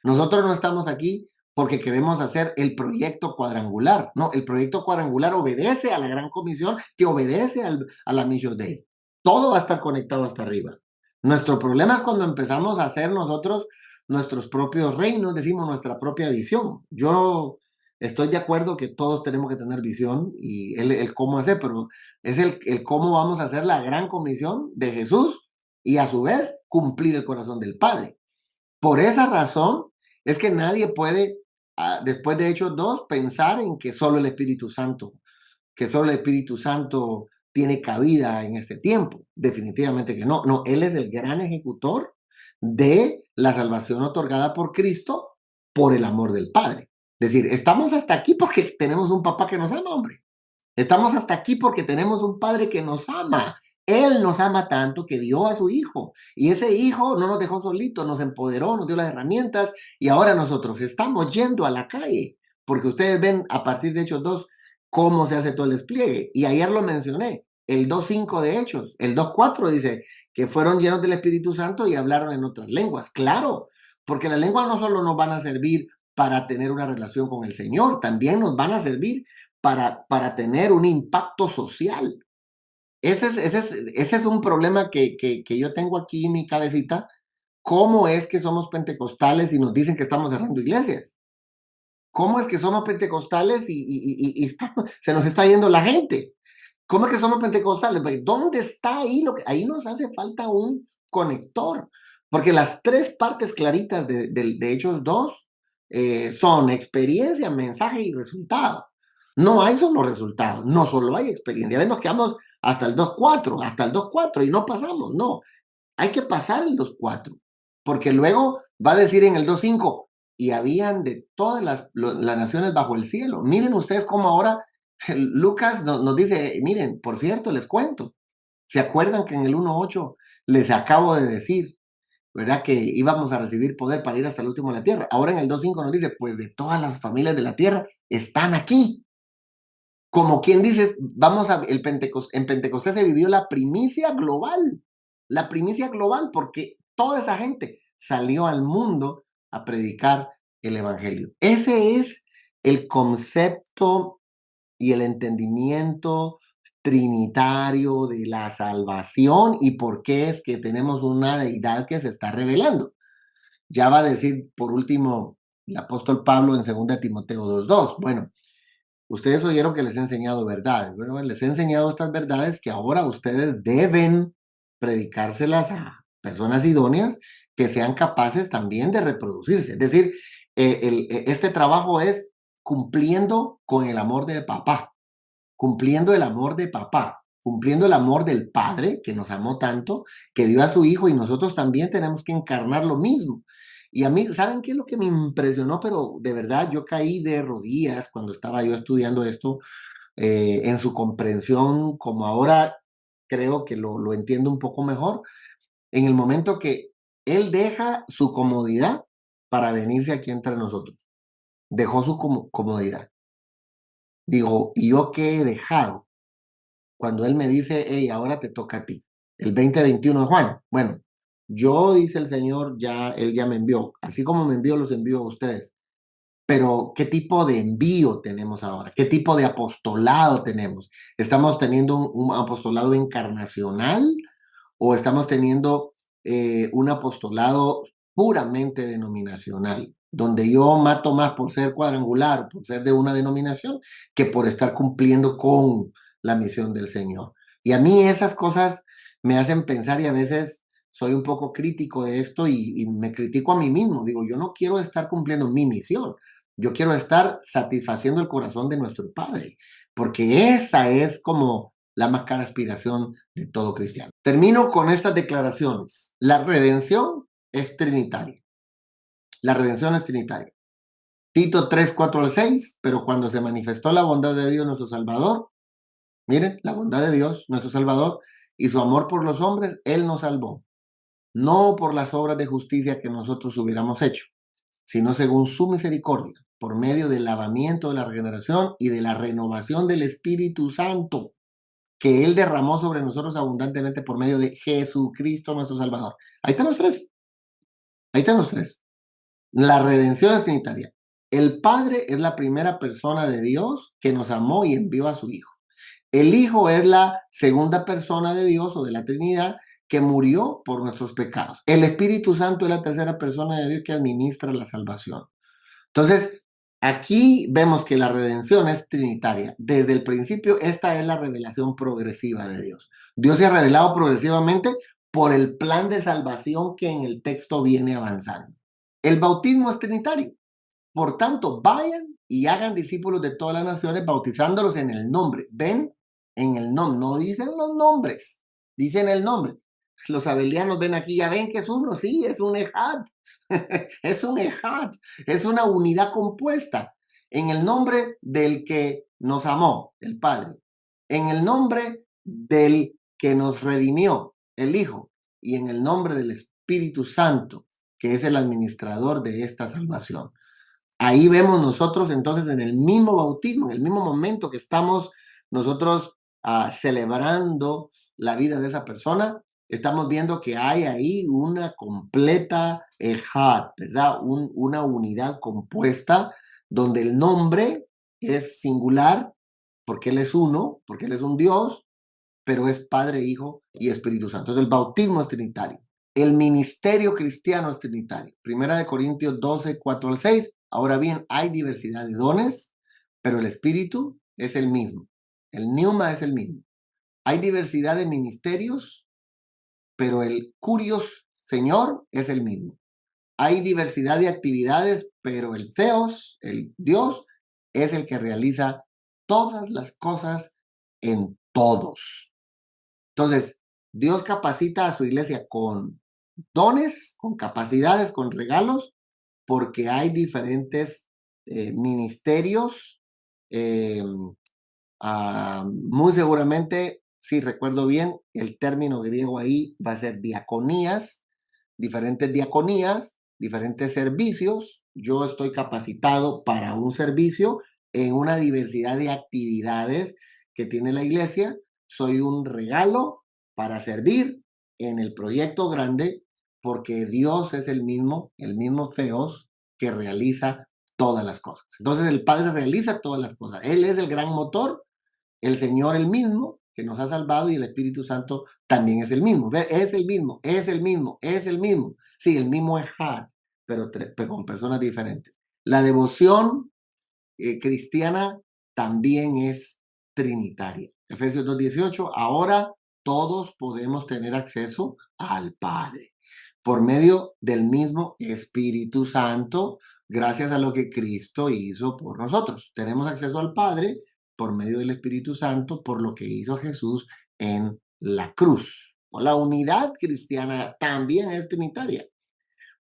Nosotros no estamos aquí porque queremos hacer el proyecto cuadrangular. No, el proyecto cuadrangular obedece a la gran comisión, que obedece a la Mission Day. Todo va a estar conectado hasta arriba. Nuestro problema es cuando empezamos a hacer nosotros nuestros propios reinos, decimos nuestra propia visión. Yo estoy de acuerdo que todos tenemos que tener visión y el cómo hacer, pero es el cómo vamos a hacer la gran comisión de Jesús y a su vez cumplir el corazón del Padre. Por esa razón es que nadie puede, después de Hechos 2, pensar en que solo el Espíritu Santo tiene cabida en este tiempo. Definitivamente que no. No, Él es el gran ejecutor de la salvación otorgada por Cristo por el amor del Padre. Es decir, estamos hasta aquí porque tenemos un papá que nos ama, hombre. Estamos hasta aquí porque tenemos un Padre que nos ama. Él nos ama tanto que dio a su Hijo. Y ese Hijo no nos dejó solitos, nos empoderó, nos dio las herramientas. Y ahora nosotros estamos yendo a la calle. Porque ustedes ven a partir de Hechos 2 cómo se hace todo el despliegue. Y ayer lo mencioné, el 2.5 de Hechos. El 2.4 dice que fueron llenos del Espíritu Santo y hablaron en otras lenguas. Claro, porque las lenguas no solo nos van a servir para tener una relación con el Señor, también nos van a servir para tener un impacto social. Ese es un problema que yo tengo aquí en mi cabecita. ¿Cómo es que somos pentecostales y nos dicen que estamos cerrando iglesias? ¿Cómo es que somos pentecostales y se nos está yendo la gente? ¿Cómo es que somos pentecostales? ¿Dónde está ahí? Ahí nos hace falta un conector. Porque las tres partes claritas de Hechos 2 son experiencia, mensaje y resultado. No hay solo resultados, no solo hay experiencia. A veces nos quedamos hasta el 2.4 y no pasamos. No, hay que pasar el 2.4, porque luego va a decir en el 2.5, y habían de todas las naciones bajo el cielo. Miren ustedes cómo ahora Lucas nos dice, miren, por cierto, les cuento, ¿se acuerdan que en el 1.8 les acabo de decir, verdad, que íbamos a recibir poder para ir hasta el último de la tierra? Ahora en el 2.5 nos dice, pues de todas las familias de la tierra están aquí. Como quien dice, en Pentecostés se vivió la primicia global, porque toda esa gente salió al mundo a predicar el evangelio. Ese es el concepto y el entendimiento trinitario de la salvación y por qué es que tenemos una deidad que se está revelando. Ya va a decir, por último, el apóstol Pablo en 2 Timoteo 2.2. Bueno, ustedes oyeron que les he enseñado verdades. Bueno, les he enseñado estas verdades que ahora ustedes deben predicárselas a personas idóneas que sean capaces también de reproducirse. Es decir, este trabajo es cumpliendo con el amor de papá, cumpliendo el amor de papá, cumpliendo el amor del Padre que nos amó tanto, que dio a su Hijo, y nosotros también tenemos que encarnar lo mismo. Y a mí, ¿saben qué es lo que me impresionó? Pero de verdad yo caí de rodillas cuando estaba yo estudiando esto, en su comprensión, como ahora creo que lo entiendo un poco mejor, en el momento que él deja su comodidad para venirse aquí entre nosotros. Dejó su comodidad. Digo, ¿y yo qué he dejado? Cuando él me dice, hey, ahora te toca a ti. El 2021 de Juan. Bueno, yo, dice el Señor, él ya me envió. Así como me envió, los envío a ustedes. Pero, ¿qué tipo de envío tenemos ahora? ¿Qué tipo de apostolado tenemos? ¿Estamos teniendo un apostolado encarnacional o estamos teniendo un apostolado puramente denominacional, donde yo mato más por ser cuadrangular, por ser de una denominación, que por estar cumpliendo con la misión del Señor? Y a mí esas cosas me hacen pensar, y a veces soy un poco crítico de esto y me critico a mí mismo. Digo, yo no quiero estar cumpliendo mi misión. Yo quiero estar satisfaciendo el corazón de nuestro Padre, porque esa es como la más cara aspiración de todo cristiano. Termino con estas declaraciones. La redención es trinitaria. La redención es trinitaria. Tito 3:4-6, pero cuando se manifestó la bondad de Dios nuestro Salvador, miren, la bondad de Dios nuestro Salvador y su amor por los hombres, Él nos salvó, no por las obras de justicia que nosotros hubiéramos hecho, sino según su misericordia, por medio del lavamiento de la regeneración y de la renovación del Espíritu Santo, que Él derramó sobre nosotros abundantemente por medio de Jesucristo nuestro Salvador. Ahí están los tres. Ahí están los tres. La redención es trinitaria. El Padre es la primera persona de Dios que nos amó y envió a su Hijo. El Hijo es la segunda persona de Dios o de la Trinidad que murió por nuestros pecados. El Espíritu Santo es la tercera persona de Dios que administra la salvación. Entonces, aquí vemos que la redención es trinitaria. Desde el principio, esta es la revelación progresiva de Dios. Dios se ha revelado progresivamente por el plan de salvación que en el texto viene avanzando. El bautismo es trinitario. Por tanto, vayan y hagan discípulos de todas las naciones, bautizándolos en el nombre. ¿Ven? en el nombre. No dicen los nombres, dicen el nombre. Los abelianos ven aquí, ya ven que es uno, sí, es un ejad. Es un ejad, es una unidad compuesta. En el nombre del que nos amó, el Padre. En el nombre del que nos redimió, el Hijo. Y en el nombre del Espíritu Santo, que es el administrador de esta salvación. Ahí vemos nosotros entonces en el mismo bautismo, en el mismo momento que estamos nosotros celebrando la vida de esa persona, estamos viendo que hay ahí una completa ejad, ¿verdad? Una unidad compuesta donde el nombre es singular porque Él es uno, porque Él es un Dios, pero es Padre, Hijo y Espíritu Santo. Entonces el bautismo es trinitario. El ministerio cristiano es trinitario. Primera de Corintios 12, 4 al 6. Ahora bien, hay diversidad de dones, pero el Espíritu es el mismo. El pneuma es el mismo. Hay diversidad de ministerios, pero el curios Señor es el mismo. Hay diversidad de actividades, pero el Theos, el Dios, es el que realiza todas las cosas en todos. Entonces, Dios capacita a su iglesia con dones, con capacidades, con regalos, porque hay diferentes ministerios. Muy seguramente, si recuerdo bien, el término griego ahí va a ser diaconías, diferentes servicios. Yo estoy capacitado para un servicio en una diversidad de actividades que tiene la iglesia. Soy un regalo para servir en el proyecto grande porque Dios es el mismo Theos que realiza todas las cosas. Entonces el Padre realiza todas las cosas. Él es el gran motor, el Señor el mismo que nos ha salvado y el Espíritu Santo también es el mismo. Es el mismo, es el mismo, es el mismo. Sí, el mismo ejad, pero con personas diferentes. La devoción cristiana también es trinitaria. Efesios 2:18, ahora todos podemos tener acceso al Padre por medio del mismo Espíritu Santo, gracias a lo que Cristo hizo por nosotros. Tenemos acceso al Padre por medio del Espíritu Santo, por lo que hizo Jesús en la cruz. La unidad cristiana también es trinitaria,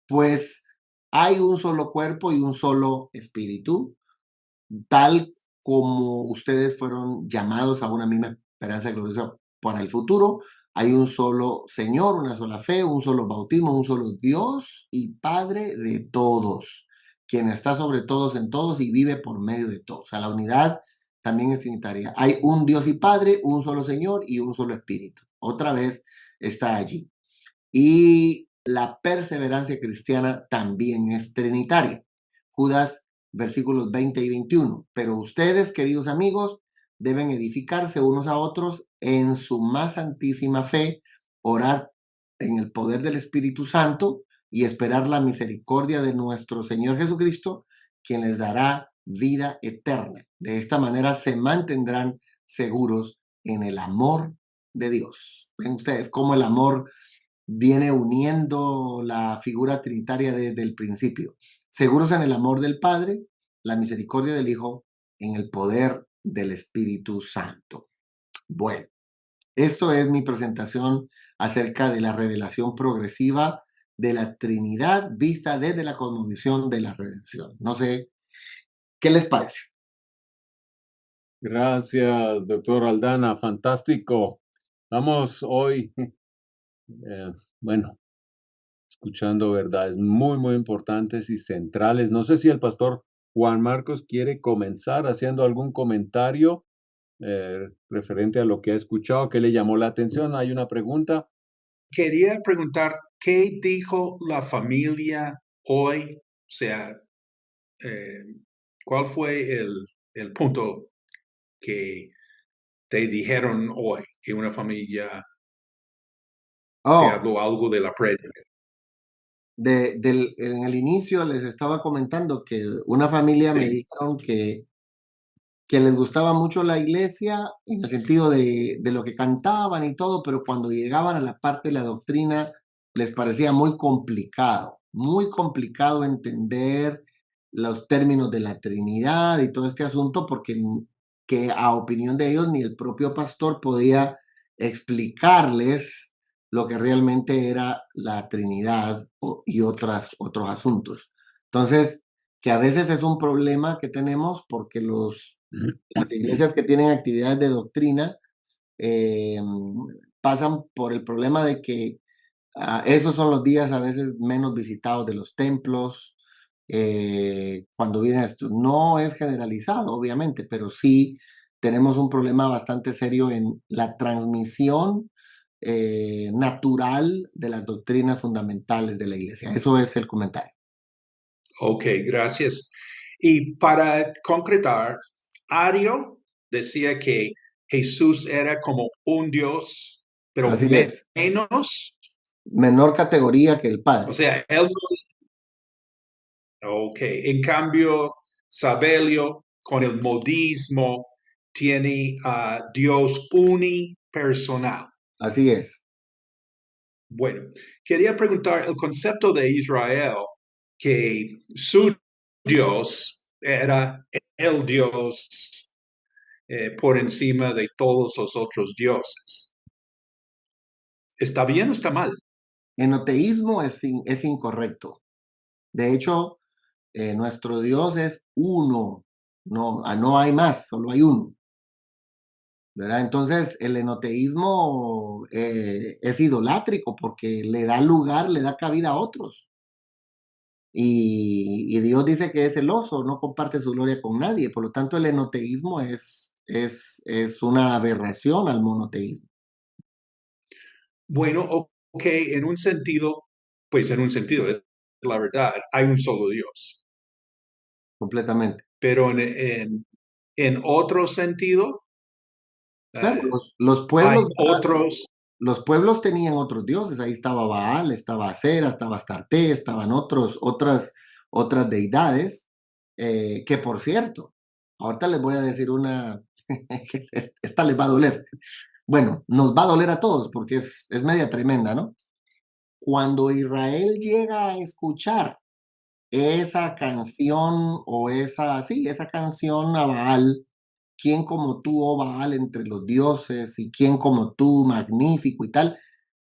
pues hay un solo cuerpo y un solo espíritu, tal como ustedes fueron llamados a una misma esperanza gloriosa para el futuro. Hay un solo Señor, una sola fe, un solo bautismo, un solo Dios y Padre de todos, quien está sobre todos en todos y vive por medio de todos. O sea, la unidad también es trinitaria. Hay un Dios y Padre, un solo Señor y un solo Espíritu. Otra vez está allí. Y la perseverancia cristiana también es trinitaria. Judas, versículos 20 y 21. Pero ustedes, queridos amigos, deben edificarse unos a otros en su más santísima fe, orar en el poder del Espíritu Santo y esperar la misericordia de nuestro Señor Jesucristo, quien les dará vida eterna. De esta manera se mantendrán seguros en el amor de Dios. Ven ustedes cómo el amor viene uniendo la figura trinitaria desde el principio. Seguros en el amor del Padre, la misericordia del Hijo, en el poder del Espíritu Santo. Bueno, esto es mi presentación acerca de la revelación progresiva de la Trinidad vista desde la cosmovisión de la redención. No sé, ¿qué les parece? Gracias, doctor Aldana, fantástico. Vamos hoy, bueno, escuchando verdades muy, muy importantes y centrales. No sé si el pastor Juan Marcos quiere comenzar haciendo algún comentario referente a lo que ha escuchado, que le llamó la atención. ¿Hay una pregunta? Quería preguntar, ¿qué dijo la familia hoy? O sea, ¿cuál fue el punto que te dijeron hoy que una familia te habló algo de la prédica? En el inicio les estaba comentando que una familia me dijeron que les gustaba mucho la iglesia en el sentido de lo que cantaban y todo, pero cuando llegaban a la parte de la doctrina les parecía muy complicado entender los términos de la Trinidad y todo este asunto porque que a opinión de ellos ni el propio pastor podía explicarles lo que realmente era la Trinidad y otros asuntos. Entonces, que a veces es un problema que tenemos porque las iglesias que tienen actividades de doctrina pasan por el problema de que esos son los días a veces menos visitados de los templos. Cuando vienen esto, no es generalizado, obviamente, pero sí tenemos un problema bastante serio en la transmisión natural de las doctrinas fundamentales de la iglesia. Eso es el comentario. Ok, gracias. Y para concretar, Ario decía que Jesús era como un Dios, pero Así es, menos. menor categoría que el O Padre. sea, él ok. En cambio, Sabelio con el modismo tiene a Dios unipersonal. Así es. Bueno, quería preguntar el concepto de Israel, que su Dios era el Dios por encima de todos los otros dioses. ¿Está bien o está mal? Enoteísmo es incorrecto. De hecho, nuestro Dios es uno, no hay más, solo hay uno. ¿Verdad? Entonces, el enoteísmo es idolátrico porque le da lugar, le da cabida a otros. Y Dios dice que es celoso, no comparte su gloria con nadie. Por lo tanto, el enoteísmo es una aberración al monoteísmo, Bueno, ok, en un sentido, pues en un sentido, es la verdad, hay un solo Dios. completamente. Pero en otro sentido, Claro, eh, los hay pueblos, ¿verdad? otros. Los pueblos tenían otros dioses, ahí estaba Baal, estaba Acera, estaba Astarte, estaban otras deidades, que por cierto, ahorita les voy a decir una, esta les va a doler. Bueno, nos va a doler a todos porque es media tremenda, ¿no? Cuando Israel llega a escuchar esa canción o esa canción a Baal, ¿quién como tú, oh Baal, entre los dioses? Y quién como tú, magnífico y tal.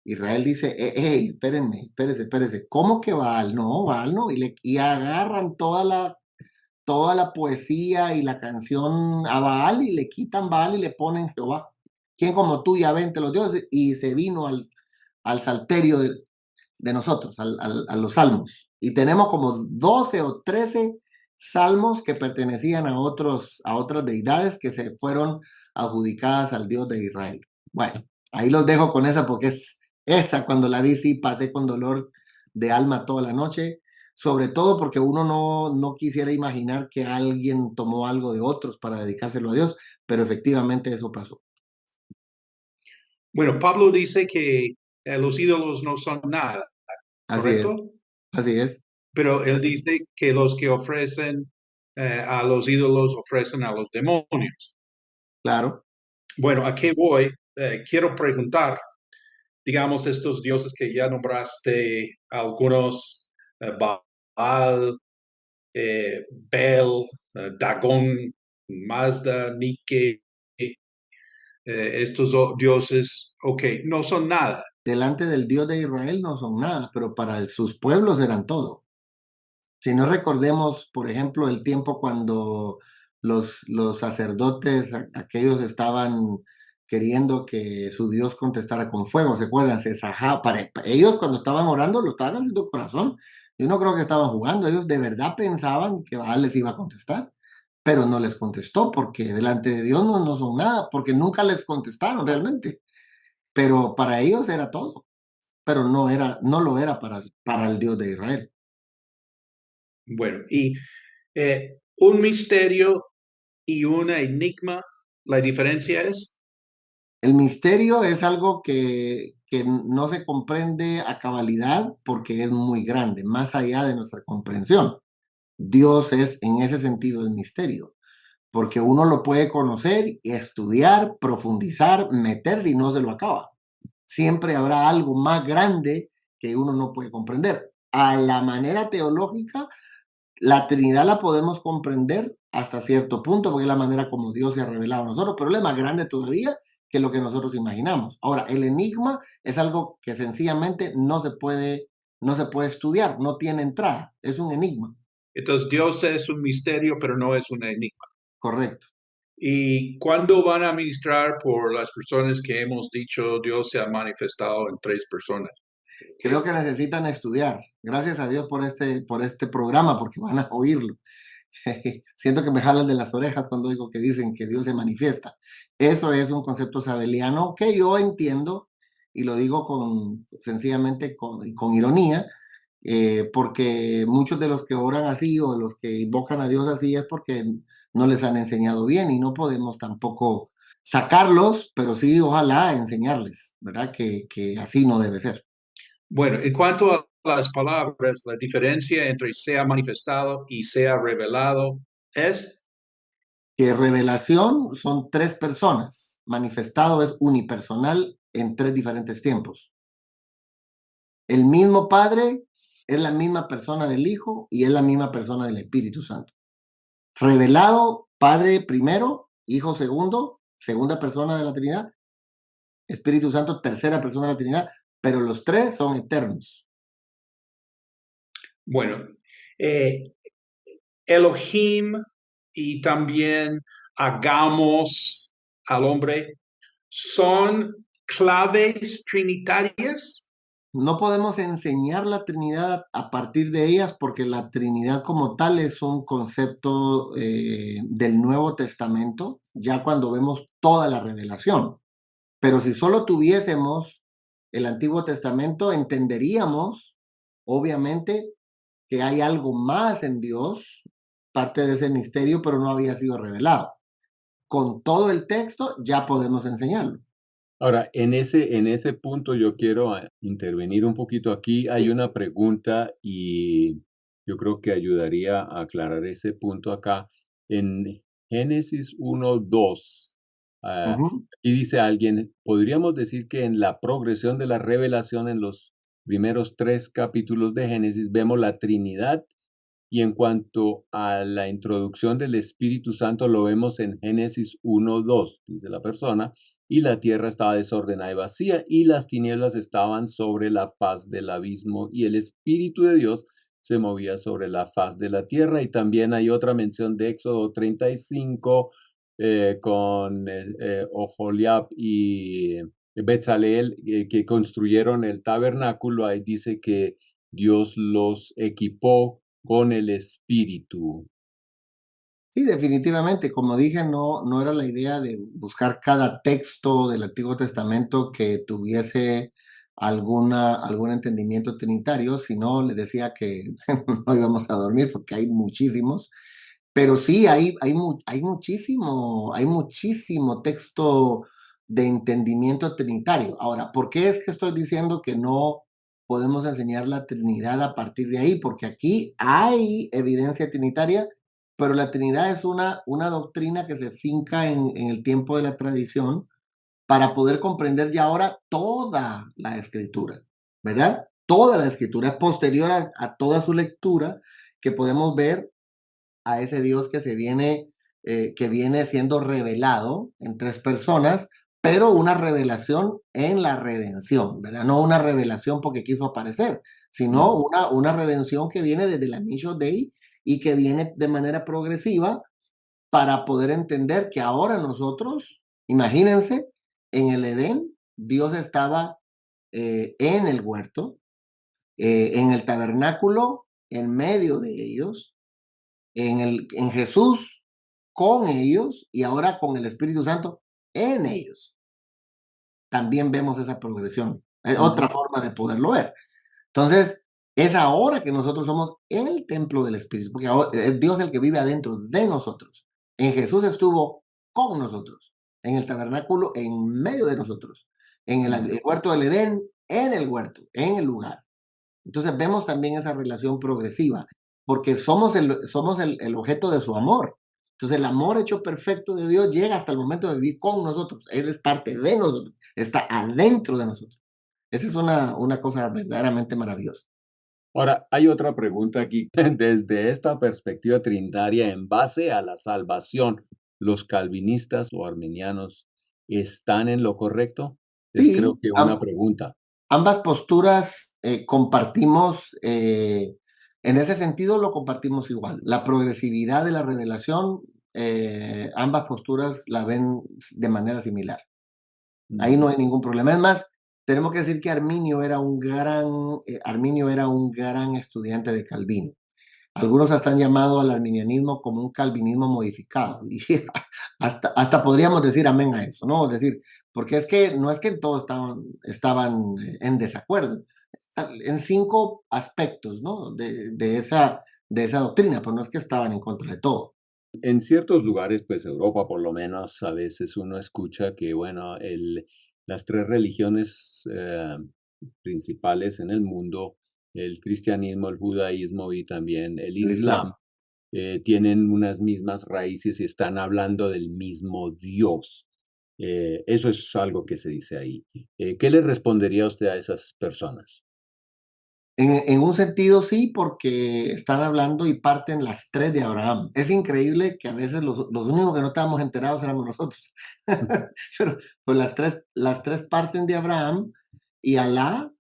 Israel dice, hey, espérenme, espérese, ¿cómo que Baal? No, Baal no, y agarran toda la poesía y la canción a Baal y le quitan Baal y le ponen Jehová. ¿Quién como tú, ya entre los dioses? Y se vino al salterio de nosotros, a los salmos. Y tenemos como 12 o 13 salmos que pertenecían a otras deidades que se fueron adjudicadas al Dios de Israel. Bueno, ahí los dejo con esa porque esa cuando la vi sí pasé con dolor de alma toda la noche, sobre todo porque uno no quisiera imaginar que alguien tomó algo de otros para dedicárselo a Dios, pero efectivamente eso pasó. Bueno, Pablo dice que los ídolos no son nada, Así es, ¿correcto? así es, Pero él dice que los que ofrecen a los ídolos ofrecen a los demonios. claro. Bueno, ¿a qué voy? Quiero preguntar, digamos, estos dioses que ya nombraste, algunos, Baal, Bel, Dagón, Mazda, Nike, estos dioses, ok, no son nada. Delante del Dios de Israel no son nada, pero para sus pueblos eran todo. Si no recordemos, por ejemplo, el tiempo cuando los sacerdotes, aquellos estaban queriendo que su Dios contestara con fuego, ¿se acuerdan? Para ellos cuando estaban orando lo estaban haciendo corazón. Yo no creo que estaban jugando, ellos de verdad pensaban que Baal les iba a contestar, pero no les contestó porque delante de Dios no son nada, porque nunca les contestaron realmente. Pero para ellos era todo, pero no lo era para el Dios de Israel. Bueno, y un misterio y una enigma, la diferencia es, El misterio es algo que no se comprende a cabalidad porque es muy grande, más allá de nuestra comprensión. Dios es, en ese sentido, el misterio, porque uno lo puede conocer, estudiar, profundizar, meterse y no se lo acaba. Siempre habrá algo más grande que uno no puede comprender. A la manera teológica, la Trinidad la podemos comprender hasta cierto punto, porque es la manera como Dios se ha revelado a nosotros, pero Él es más grande todavía que lo que nosotros imaginamos. Ahora, el enigma es algo que sencillamente no se puede estudiar, no tiene entrada, es un enigma, Entonces Dios es un misterio, pero no es un enigma. correcto. ¿Y cuándo van a ministrar por las personas que hemos dicho Dios se ha manifestado en 3 personas? Creo que necesitan estudiar. Gracias a Dios por este programa, porque van a oírlo. Siento que me jalan de las orejas cuando digo que dicen que Dios se manifiesta. Eso es un concepto sabeliano que yo entiendo y lo digo sencillamente con ironía, porque muchos de los que oran así o los que invocan a Dios así es porque no les han enseñado bien y no podemos tampoco sacarlos, pero sí ojalá enseñarles, ¿verdad? Que así no debe ser. Bueno, en cuanto a las palabras, la diferencia entre sea manifestado y sea revelado es, Que revelación son 3 personas, manifestado es unipersonal en 3 diferentes tiempos. El mismo Padre es la misma persona del Hijo y es la misma persona del Espíritu Santo. Revelado, Padre primero, Hijo segundo, segunda persona de la Trinidad, Espíritu Santo, tercera persona de la Trinidad, pero los 3 son eternos. bueno, eh, Elohim y también hagamos al hombre son claves trinitarias. No podemos enseñar la Trinidad a partir de ellas porque la Trinidad como tal es un concepto del Nuevo Testamento, ya cuando vemos toda la revelación. Pero si solo tuviésemos el Antiguo Testamento, entenderíamos, obviamente, que hay algo más en Dios, parte de ese misterio, pero no había sido revelado. Con todo el texto ya podemos enseñarlo. Ahora, en ese punto yo quiero intervenir un poquito. Aquí hay Sí. una pregunta y yo creo que ayudaría a aclarar ese punto acá. En Génesis 1:2, Ujú. y dice alguien, podríamos decir que en la progresión de la revelación en los primeros 3 capítulos de Génesis vemos la Trinidad, y en cuanto a la introducción del Espíritu Santo lo vemos en Génesis 1:2, dice la persona, y la tierra estaba desordenada y vacía, y las tinieblas estaban sobre la faz del abismo, y el Espíritu de Dios se movía sobre la faz de la tierra. Y también hay otra mención de Éxodo 35 con Oholiab y Betzaleel, que construyeron el tabernáculo. Ahí dice que Dios los equipó con el Espíritu. Sí, definitivamente. Como dije, no era la idea de buscar cada texto del Antiguo Testamento que tuviese algún entendimiento trinitario, sino le decía que no íbamos a dormir porque hay muchísimos. Pero sí, hay muchísimo texto de entendimiento trinitario. Ahora, ¿por qué es que estoy diciendo que no podemos enseñar la Trinidad a partir de ahí? Porque aquí hay evidencia trinitaria, pero la Trinidad es una doctrina que se finca en el tiempo de la tradición para poder comprender ya ahora toda la Escritura, ¿verdad? Toda la Escritura es posterior a toda su lectura que podemos ver a ese Dios que viene siendo revelado en 3 personas, pero una revelación en la redención, ¿verdad? No una revelación porque quiso aparecer, sino una redención que viene desde el Anillo Dei y que viene de manera progresiva para poder entender que ahora nosotros, imagínense, en el Edén, Dios estaba en el huerto, en el tabernáculo, en medio de ellos, en Jesús con ellos y ahora con el Espíritu Santo en ellos. También vemos esa progresión. Es otra forma de poderlo ver. Entonces, es ahora que nosotros somos el templo del Espíritu, porque ahora es Dios el que vive adentro de nosotros. En Jesús estuvo con nosotros, en el tabernáculo, en medio de nosotros, en el huerto del Edén, en el huerto, en el lugar. Entonces vemos también esa relación progresiva, porque somos el objeto de su amor. Entonces el amor hecho perfecto de Dios llega hasta el momento de vivir con nosotros. Él es parte de nosotros, está adentro de nosotros. Esa es una cosa verdaderamente maravillosa. Ahora, hay otra pregunta aquí. Desde esta perspectiva trinitaria, en base a la salvación, ¿los calvinistas o arminianos están en lo correcto? Es creo Sí, que una pregunta. ambas posturas compartimos, en ese sentido lo compartimos igual. La progresividad de la revelación, ambas posturas la ven de manera similar. Ahí no Ujú. hay ningún problema. Es más, tenemos que decir que Arminio era un gran estudiante de Calvino. Algunos hasta han llamado al arminianismo como un calvinismo modificado. Y hasta podríamos decir amén a eso, ¿no? Es decir, porque es que no es que todos estaban en desacuerdo. En 5 aspectos, ¿no? De esa doctrina, pero no es que estaban en contra de todo. En ciertos lugares, pues Europa por lo menos, a veces uno escucha que, bueno, las tres religiones principales en el mundo, el cristianismo, el judaísmo y también el El Islam. islam, tienen unas mismas raíces y están hablando del mismo Dios. Eso es algo que se dice ahí. ¿Qué le respondería usted a esas personas? En un sentido sí, porque están hablando y parten las 3 de Abraham. Es increíble que a veces los únicos que no estábamos enterados éramos nosotros. Pero pues las tres parten de Abraham y Alá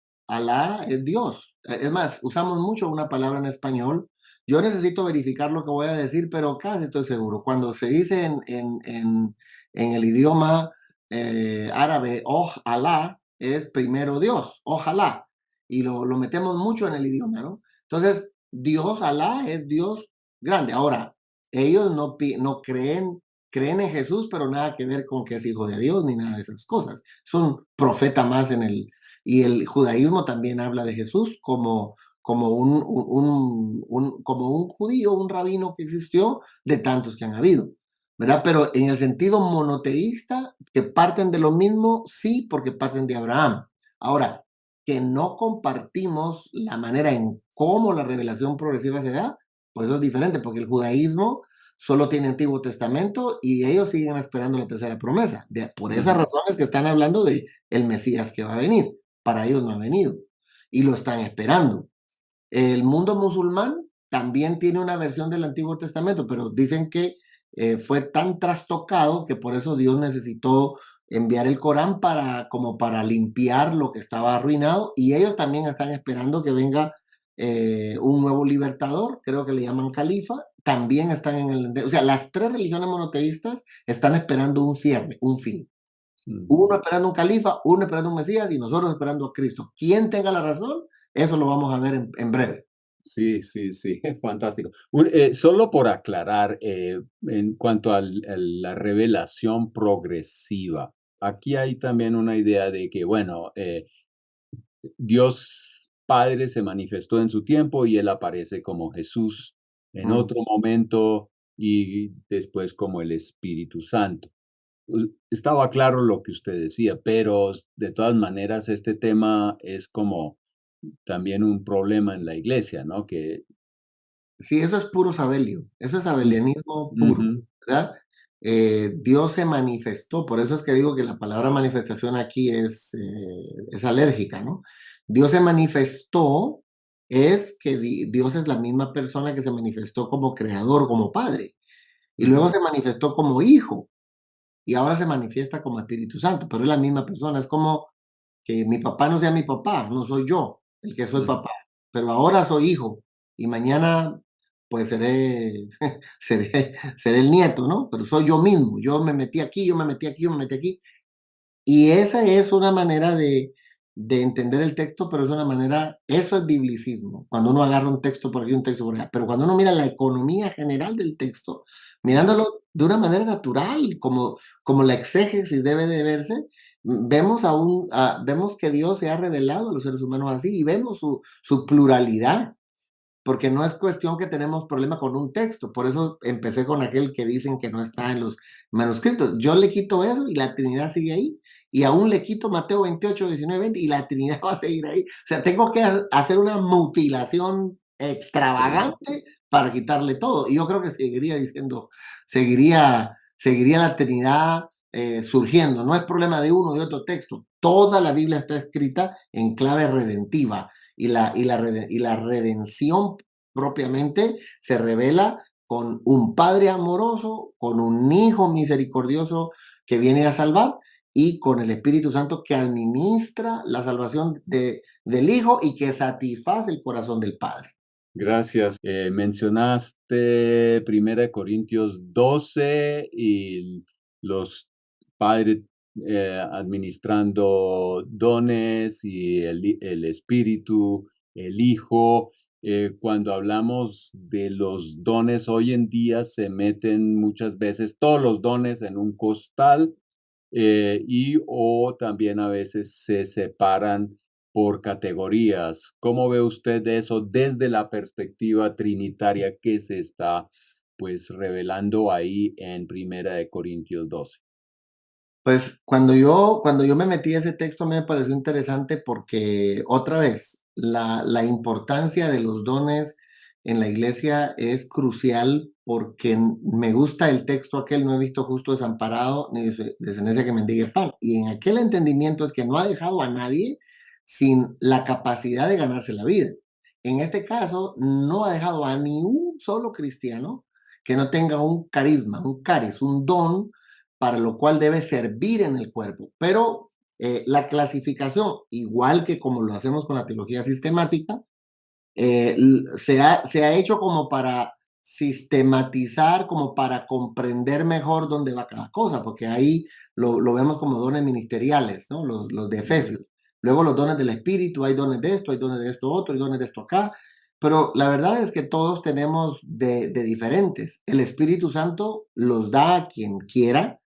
es Dios. Es más, usamos mucho una palabra en español. Yo necesito verificar lo que voy a decir, pero casi estoy seguro. Cuando se dice en el idioma árabe, oh Alá, es primero Dios, ojalá y lo metemos mucho en el idioma, ¿no? Entonces, Dios, Alá, es Dios grande. Ahora, ellos no creen en Jesús, pero nada que ver con que es hijo de Dios ni nada de esas cosas. Es un profeta más y el judaísmo también habla de Jesús como un judío, un rabino que existió de tantos que han habido. ¿Verdad? Pero en el sentido monoteísta, que parten de lo mismo, sí, porque parten de Abraham. Ahora, que no compartimos la manera en cómo la revelación progresiva se da, pues eso es diferente, porque el judaísmo solo tiene Antiguo Testamento y ellos siguen esperando la tercera promesa. Por esas Ujú. razones que están hablando de el Mesías que va a venir. Para ellos no ha venido y lo están esperando. El mundo musulmán también tiene una versión del Antiguo Testamento, pero dicen que fue tan trastocado que por eso Dios necesitó enviar el Corán como para limpiar lo que estaba arruinado y ellos también están esperando que venga un nuevo libertador, creo que le llaman califa, también están o sea, las 3 religiones monoteístas están esperando un cierre, un fin. Uno Ujú. esperando un califa, uno esperando un Mesías y nosotros esperando a Cristo. ¿Quién tenga la razón? Eso lo vamos a ver en breve. Sí, sí, sí, fantástico. Solo por aclarar, en cuanto a la revelación progresiva, aquí hay también una idea de que, bueno, Dios Padre se manifestó en su tiempo y Él aparece como Jesús en Mm. otro momento y después como el Espíritu Santo. Estaba claro lo que usted decía, pero de todas maneras este tema es como también un problema en la iglesia, ¿no? Que Sí, eso es puro sabelio, eso es mm, sabelianismo ujú, puro, ¿verdad? Dios se manifestó, por eso es que digo que la palabra manifestación aquí es alérgica, ¿no? Dios se manifestó, es que Dios es la misma persona que se manifestó como creador, como padre, y luego ujú, se manifestó como hijo, y ahora se manifiesta como Espíritu Santo, pero es la misma persona, es como que mi papá no sea mi papá, no soy yo el que soy ujú. papá, pero ahora soy hijo y mañana pues seré el nieto, ¿no? Pero soy yo mismo, yo me metí aquí, yo me metí aquí, yo me metí aquí. Y esa es una manera de entender el texto, pero es una manera, eso es biblicismo, cuando uno agarra un texto por aquí, un texto por allá, pero cuando uno mira la economía general del texto, Ya. mirándolo de una manera natural, como la exégesis debe de verse, vemos que Dios se ha revelado a los seres humanos así y vemos su pluralidad porque no es cuestión que tenemos problema con un texto, por eso empecé con aquel que dicen que no está en los manuscritos. Yo le quito eso y la Trinidad sigue ahí, y aún le quito Mateo 28, 19, 20 y la Trinidad va a seguir ahí. O sea, tengo que hacer una mutilación Sí. extravagante para quitarle todo. Y yo creo que seguiría diciendo, seguiría la Trinidad surgiendo. No es problema de uno o de otro texto. Toda la Biblia está escrita en clave redentiva y la redención propiamente se revela con un Padre amoroso, con un Hijo misericordioso que viene a salvar y con el Espíritu Santo que administra la salvación del Hijo y que satisface el corazón del Padre. Gracias. Mencionaste 1 Corintios 12 y los padres administrando dones y el Espíritu, el Hijo. Cuando hablamos de los dones, hoy en día se meten muchas veces todos los dones en un costal o también a veces se separan por categorías. ¿Cómo ve usted eso desde la perspectiva trinitaria que se está pues revelando ahí en 1 Corintios 12? Pues cuando yo me metí a ese texto me pareció interesante porque otra vez la importancia de los dones en la iglesia es crucial porque me gusta el texto aquel, no he visto justo desamparado ni descendencia que mendigue pan. Y en aquel entendimiento es que no ha dejado a nadie sin la capacidad de ganarse la vida. En este caso, no ha dejado a ni un solo cristiano que no tenga un carisma, un caris, un don para lo cual debe servir en el cuerpo. Pero la clasificación, igual que como lo hacemos con la teología sistemática, se ha hecho como para sistematizar, como para comprender mejor dónde va cada cosa, porque ahí lo vemos como dones ministeriales, ¿no? Los de Efesios. Luego los dones del Espíritu, hay dones de esto, hay dones de esto otro, hay dones de esto acá. Pero la verdad es que todos tenemos de diferentes. El Espíritu Santo los da a quien quiera,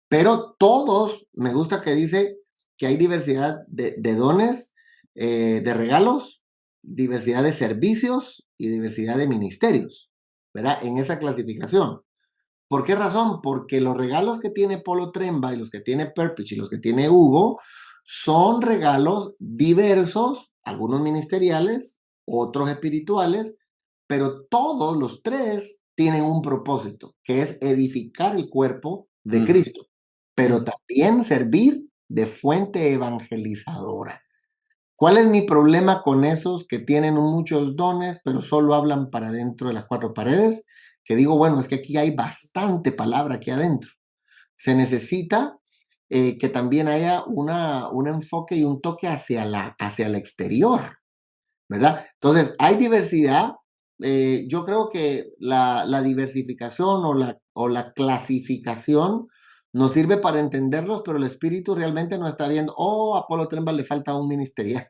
pero todos, me gusta que dice que hay diversidad de dones, de regalos, diversidad de servicios y diversidad de ministerios, ¿verdad? En esa clasificación. ¿Por qué razón? Porque los regalos que tiene Polo Tremba y los que tiene Perpich y los que tiene Hugo son regalos diversos, algunos ministeriales, otros espirituales, pero todos los tres tienen un propósito, que es edificar el cuerpo de Cristo, pero también servir de fuente evangelizadora. ¿Cuál es mi problema con esos que tienen muchos dones, pero solo hablan para dentro de las cuatro paredes? Que digo, bueno, es que aquí hay bastante palabra aquí adentro. Se necesita que también haya un enfoque y un toque hacia el exterior, ¿verdad? Entonces, hay diversidad. Yo creo que la diversificación o la clasificación nos sirve para entenderlos, pero el espíritu realmente no está viendo, a Apolo Tremba le falta un ministerial,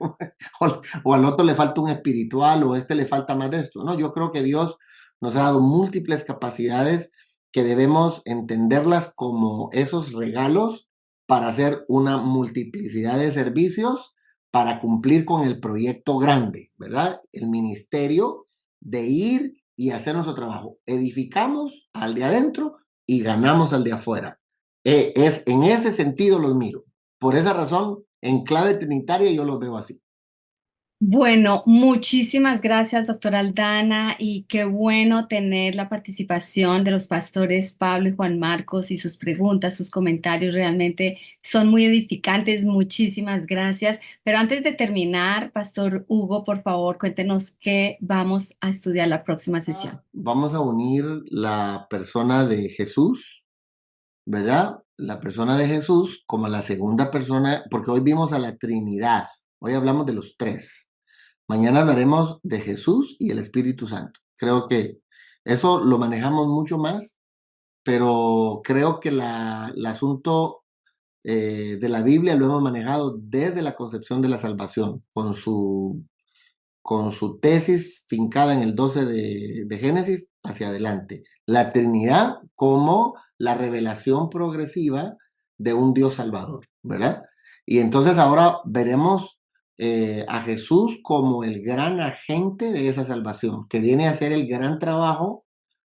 o al otro le falta un espiritual, o a este le falta más de esto. No, yo creo que Dios nos ha dado múltiples capacidades que debemos entenderlas como esos regalos para hacer una multiplicidad de servicios para cumplir con el proyecto grande, ¿verdad? El ministerio de ir y hacer nuestro trabajo. Edificamos al de adentro y ganamos al de afuera. En ese sentido los miro. Por esa razón, en clave trinitaria yo los veo así. Bueno, muchísimas gracias, doctora Aldana, y qué bueno tener la participación de los pastores Pablo y Juan Marcos y sus preguntas, sus comentarios realmente son muy edificantes. Muchísimas gracias. Pero antes de terminar, Pastor Hugo, por favor, cuéntenos qué vamos a estudiar la próxima sesión. Vamos a unir la persona de Jesús, ¿verdad? La persona de Jesús como la segunda persona, porque hoy vimos a la Trinidad. Hoy hablamos de los tres. Mañana hablaremos de Jesús y el Espíritu Santo. Creo que eso lo manejamos mucho más, pero creo que el asunto de la Biblia lo hemos manejado desde la concepción de la salvación, con su tesis fincada en el 12 de Génesis hacia adelante. La Trinidad como la revelación progresiva de un Dios salvador, ¿verdad? Y entonces ahora veremos a Jesús como el gran agente de esa salvación, que viene a hacer el gran trabajo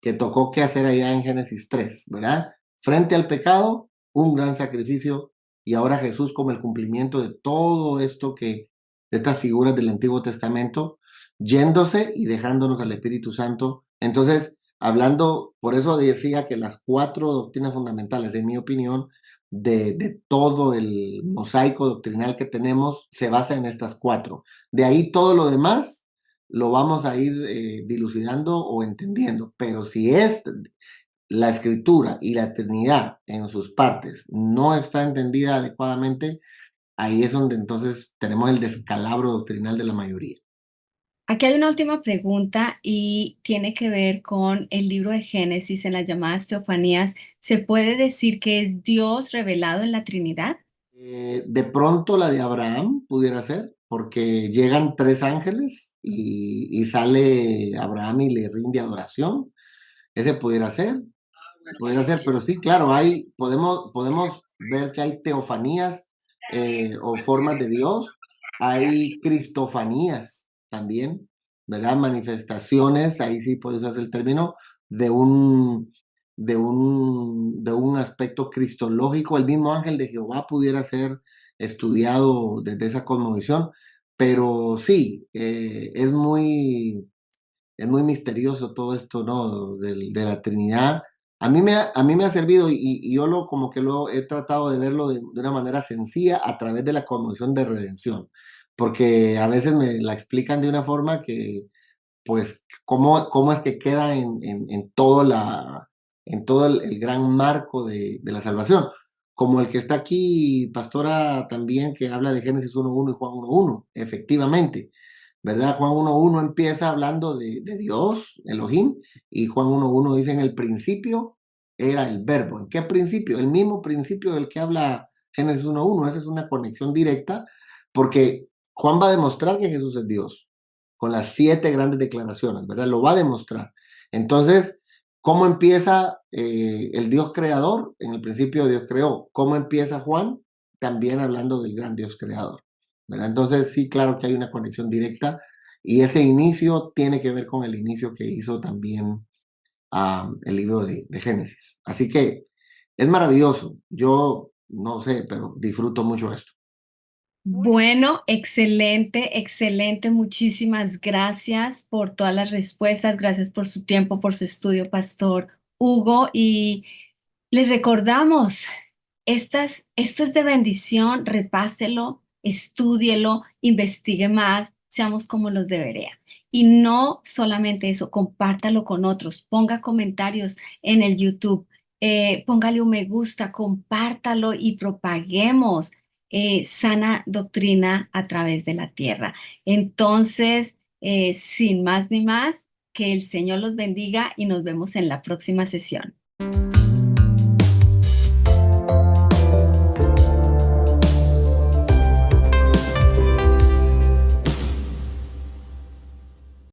que tocó que hacer allá en Génesis 3, ¿verdad? Frente al pecado, un gran sacrificio, y ahora Jesús como el cumplimiento de todo esto de estas figuras del Antiguo Testamento, yéndose y dejándonos al Espíritu Santo. Entonces, hablando, por eso decía que las cuatro doctrinas fundamentales, en mi opinión, de todo el mosaico doctrinal que tenemos se basa en estas 4. De ahí todo lo demás lo vamos a ir dilucidando o entendiendo. Pero si es la escritura y la Trinidad en sus partes no está entendida adecuadamente, ahí es donde entonces tenemos el descalabro doctrinal de la mayoría. Aquí hay una última pregunta y tiene que ver con el libro de Génesis en las llamadas teofanías. ¿Se puede decir que es Dios revelado en la Trinidad? De pronto la de Abraham pudiera ser, porque llegan 3 ángeles y sale Abraham y le rinde adoración. Ese pudiera ser, pero sí, claro, podemos ver que hay teofanías o formas de Dios, hay cristofanías también, ¿verdad? Manifestaciones, ahí sí puedes usar el término, de un aspecto cristológico. El mismo ángel de Jehová pudiera ser estudiado desde esa cosmovisión, pero sí, es muy misterioso todo esto, ¿no? De la Trinidad. A mí me ha servido y yo como que lo he tratado de verlo de una manera sencilla a través de la conmoción de redención, porque a veces me la explican de una forma que, pues, cómo es que queda en todo el gran marco de la salvación. Como el que está aquí, pastora, también, que habla de Génesis 1.1 y Juan 1.1, efectivamente. ¿Verdad? Juan 1.1 empieza hablando de Dios, Elohim, y Juan 1.1 dice en el principio era el verbo. ¿En qué principio? El mismo principio del que habla Génesis 1.1. Esa es una conexión directa porque Juan va a demostrar que Jesús es Dios con las 7 grandes declaraciones, ¿verdad? Lo va a demostrar. Entonces, ¿cómo empieza el Dios creador? En el principio Dios creó. ¿Cómo empieza Juan? También hablando del gran Dios creador. ¿Verdad? Entonces, sí, claro que hay una conexión directa y ese inicio tiene que ver con el inicio que hizo también el libro de Génesis. Así que es maravilloso. Yo no sé, pero disfruto mucho esto. Bueno, excelente, excelente. Muchísimas gracias por todas las respuestas. Gracias por su tiempo, por su estudio, Pastor Hugo. Y les recordamos, esto es de bendición. Repáselo, estúdielo, investigue más, seamos como los de Berea. Y no solamente eso, compártalo con otros, ponga comentarios en el YouTube, póngale un me gusta, compártalo y propaguemos sana doctrina a través de la tierra. Entonces, sin más ni más, que el Señor los bendiga y nos vemos en la próxima sesión.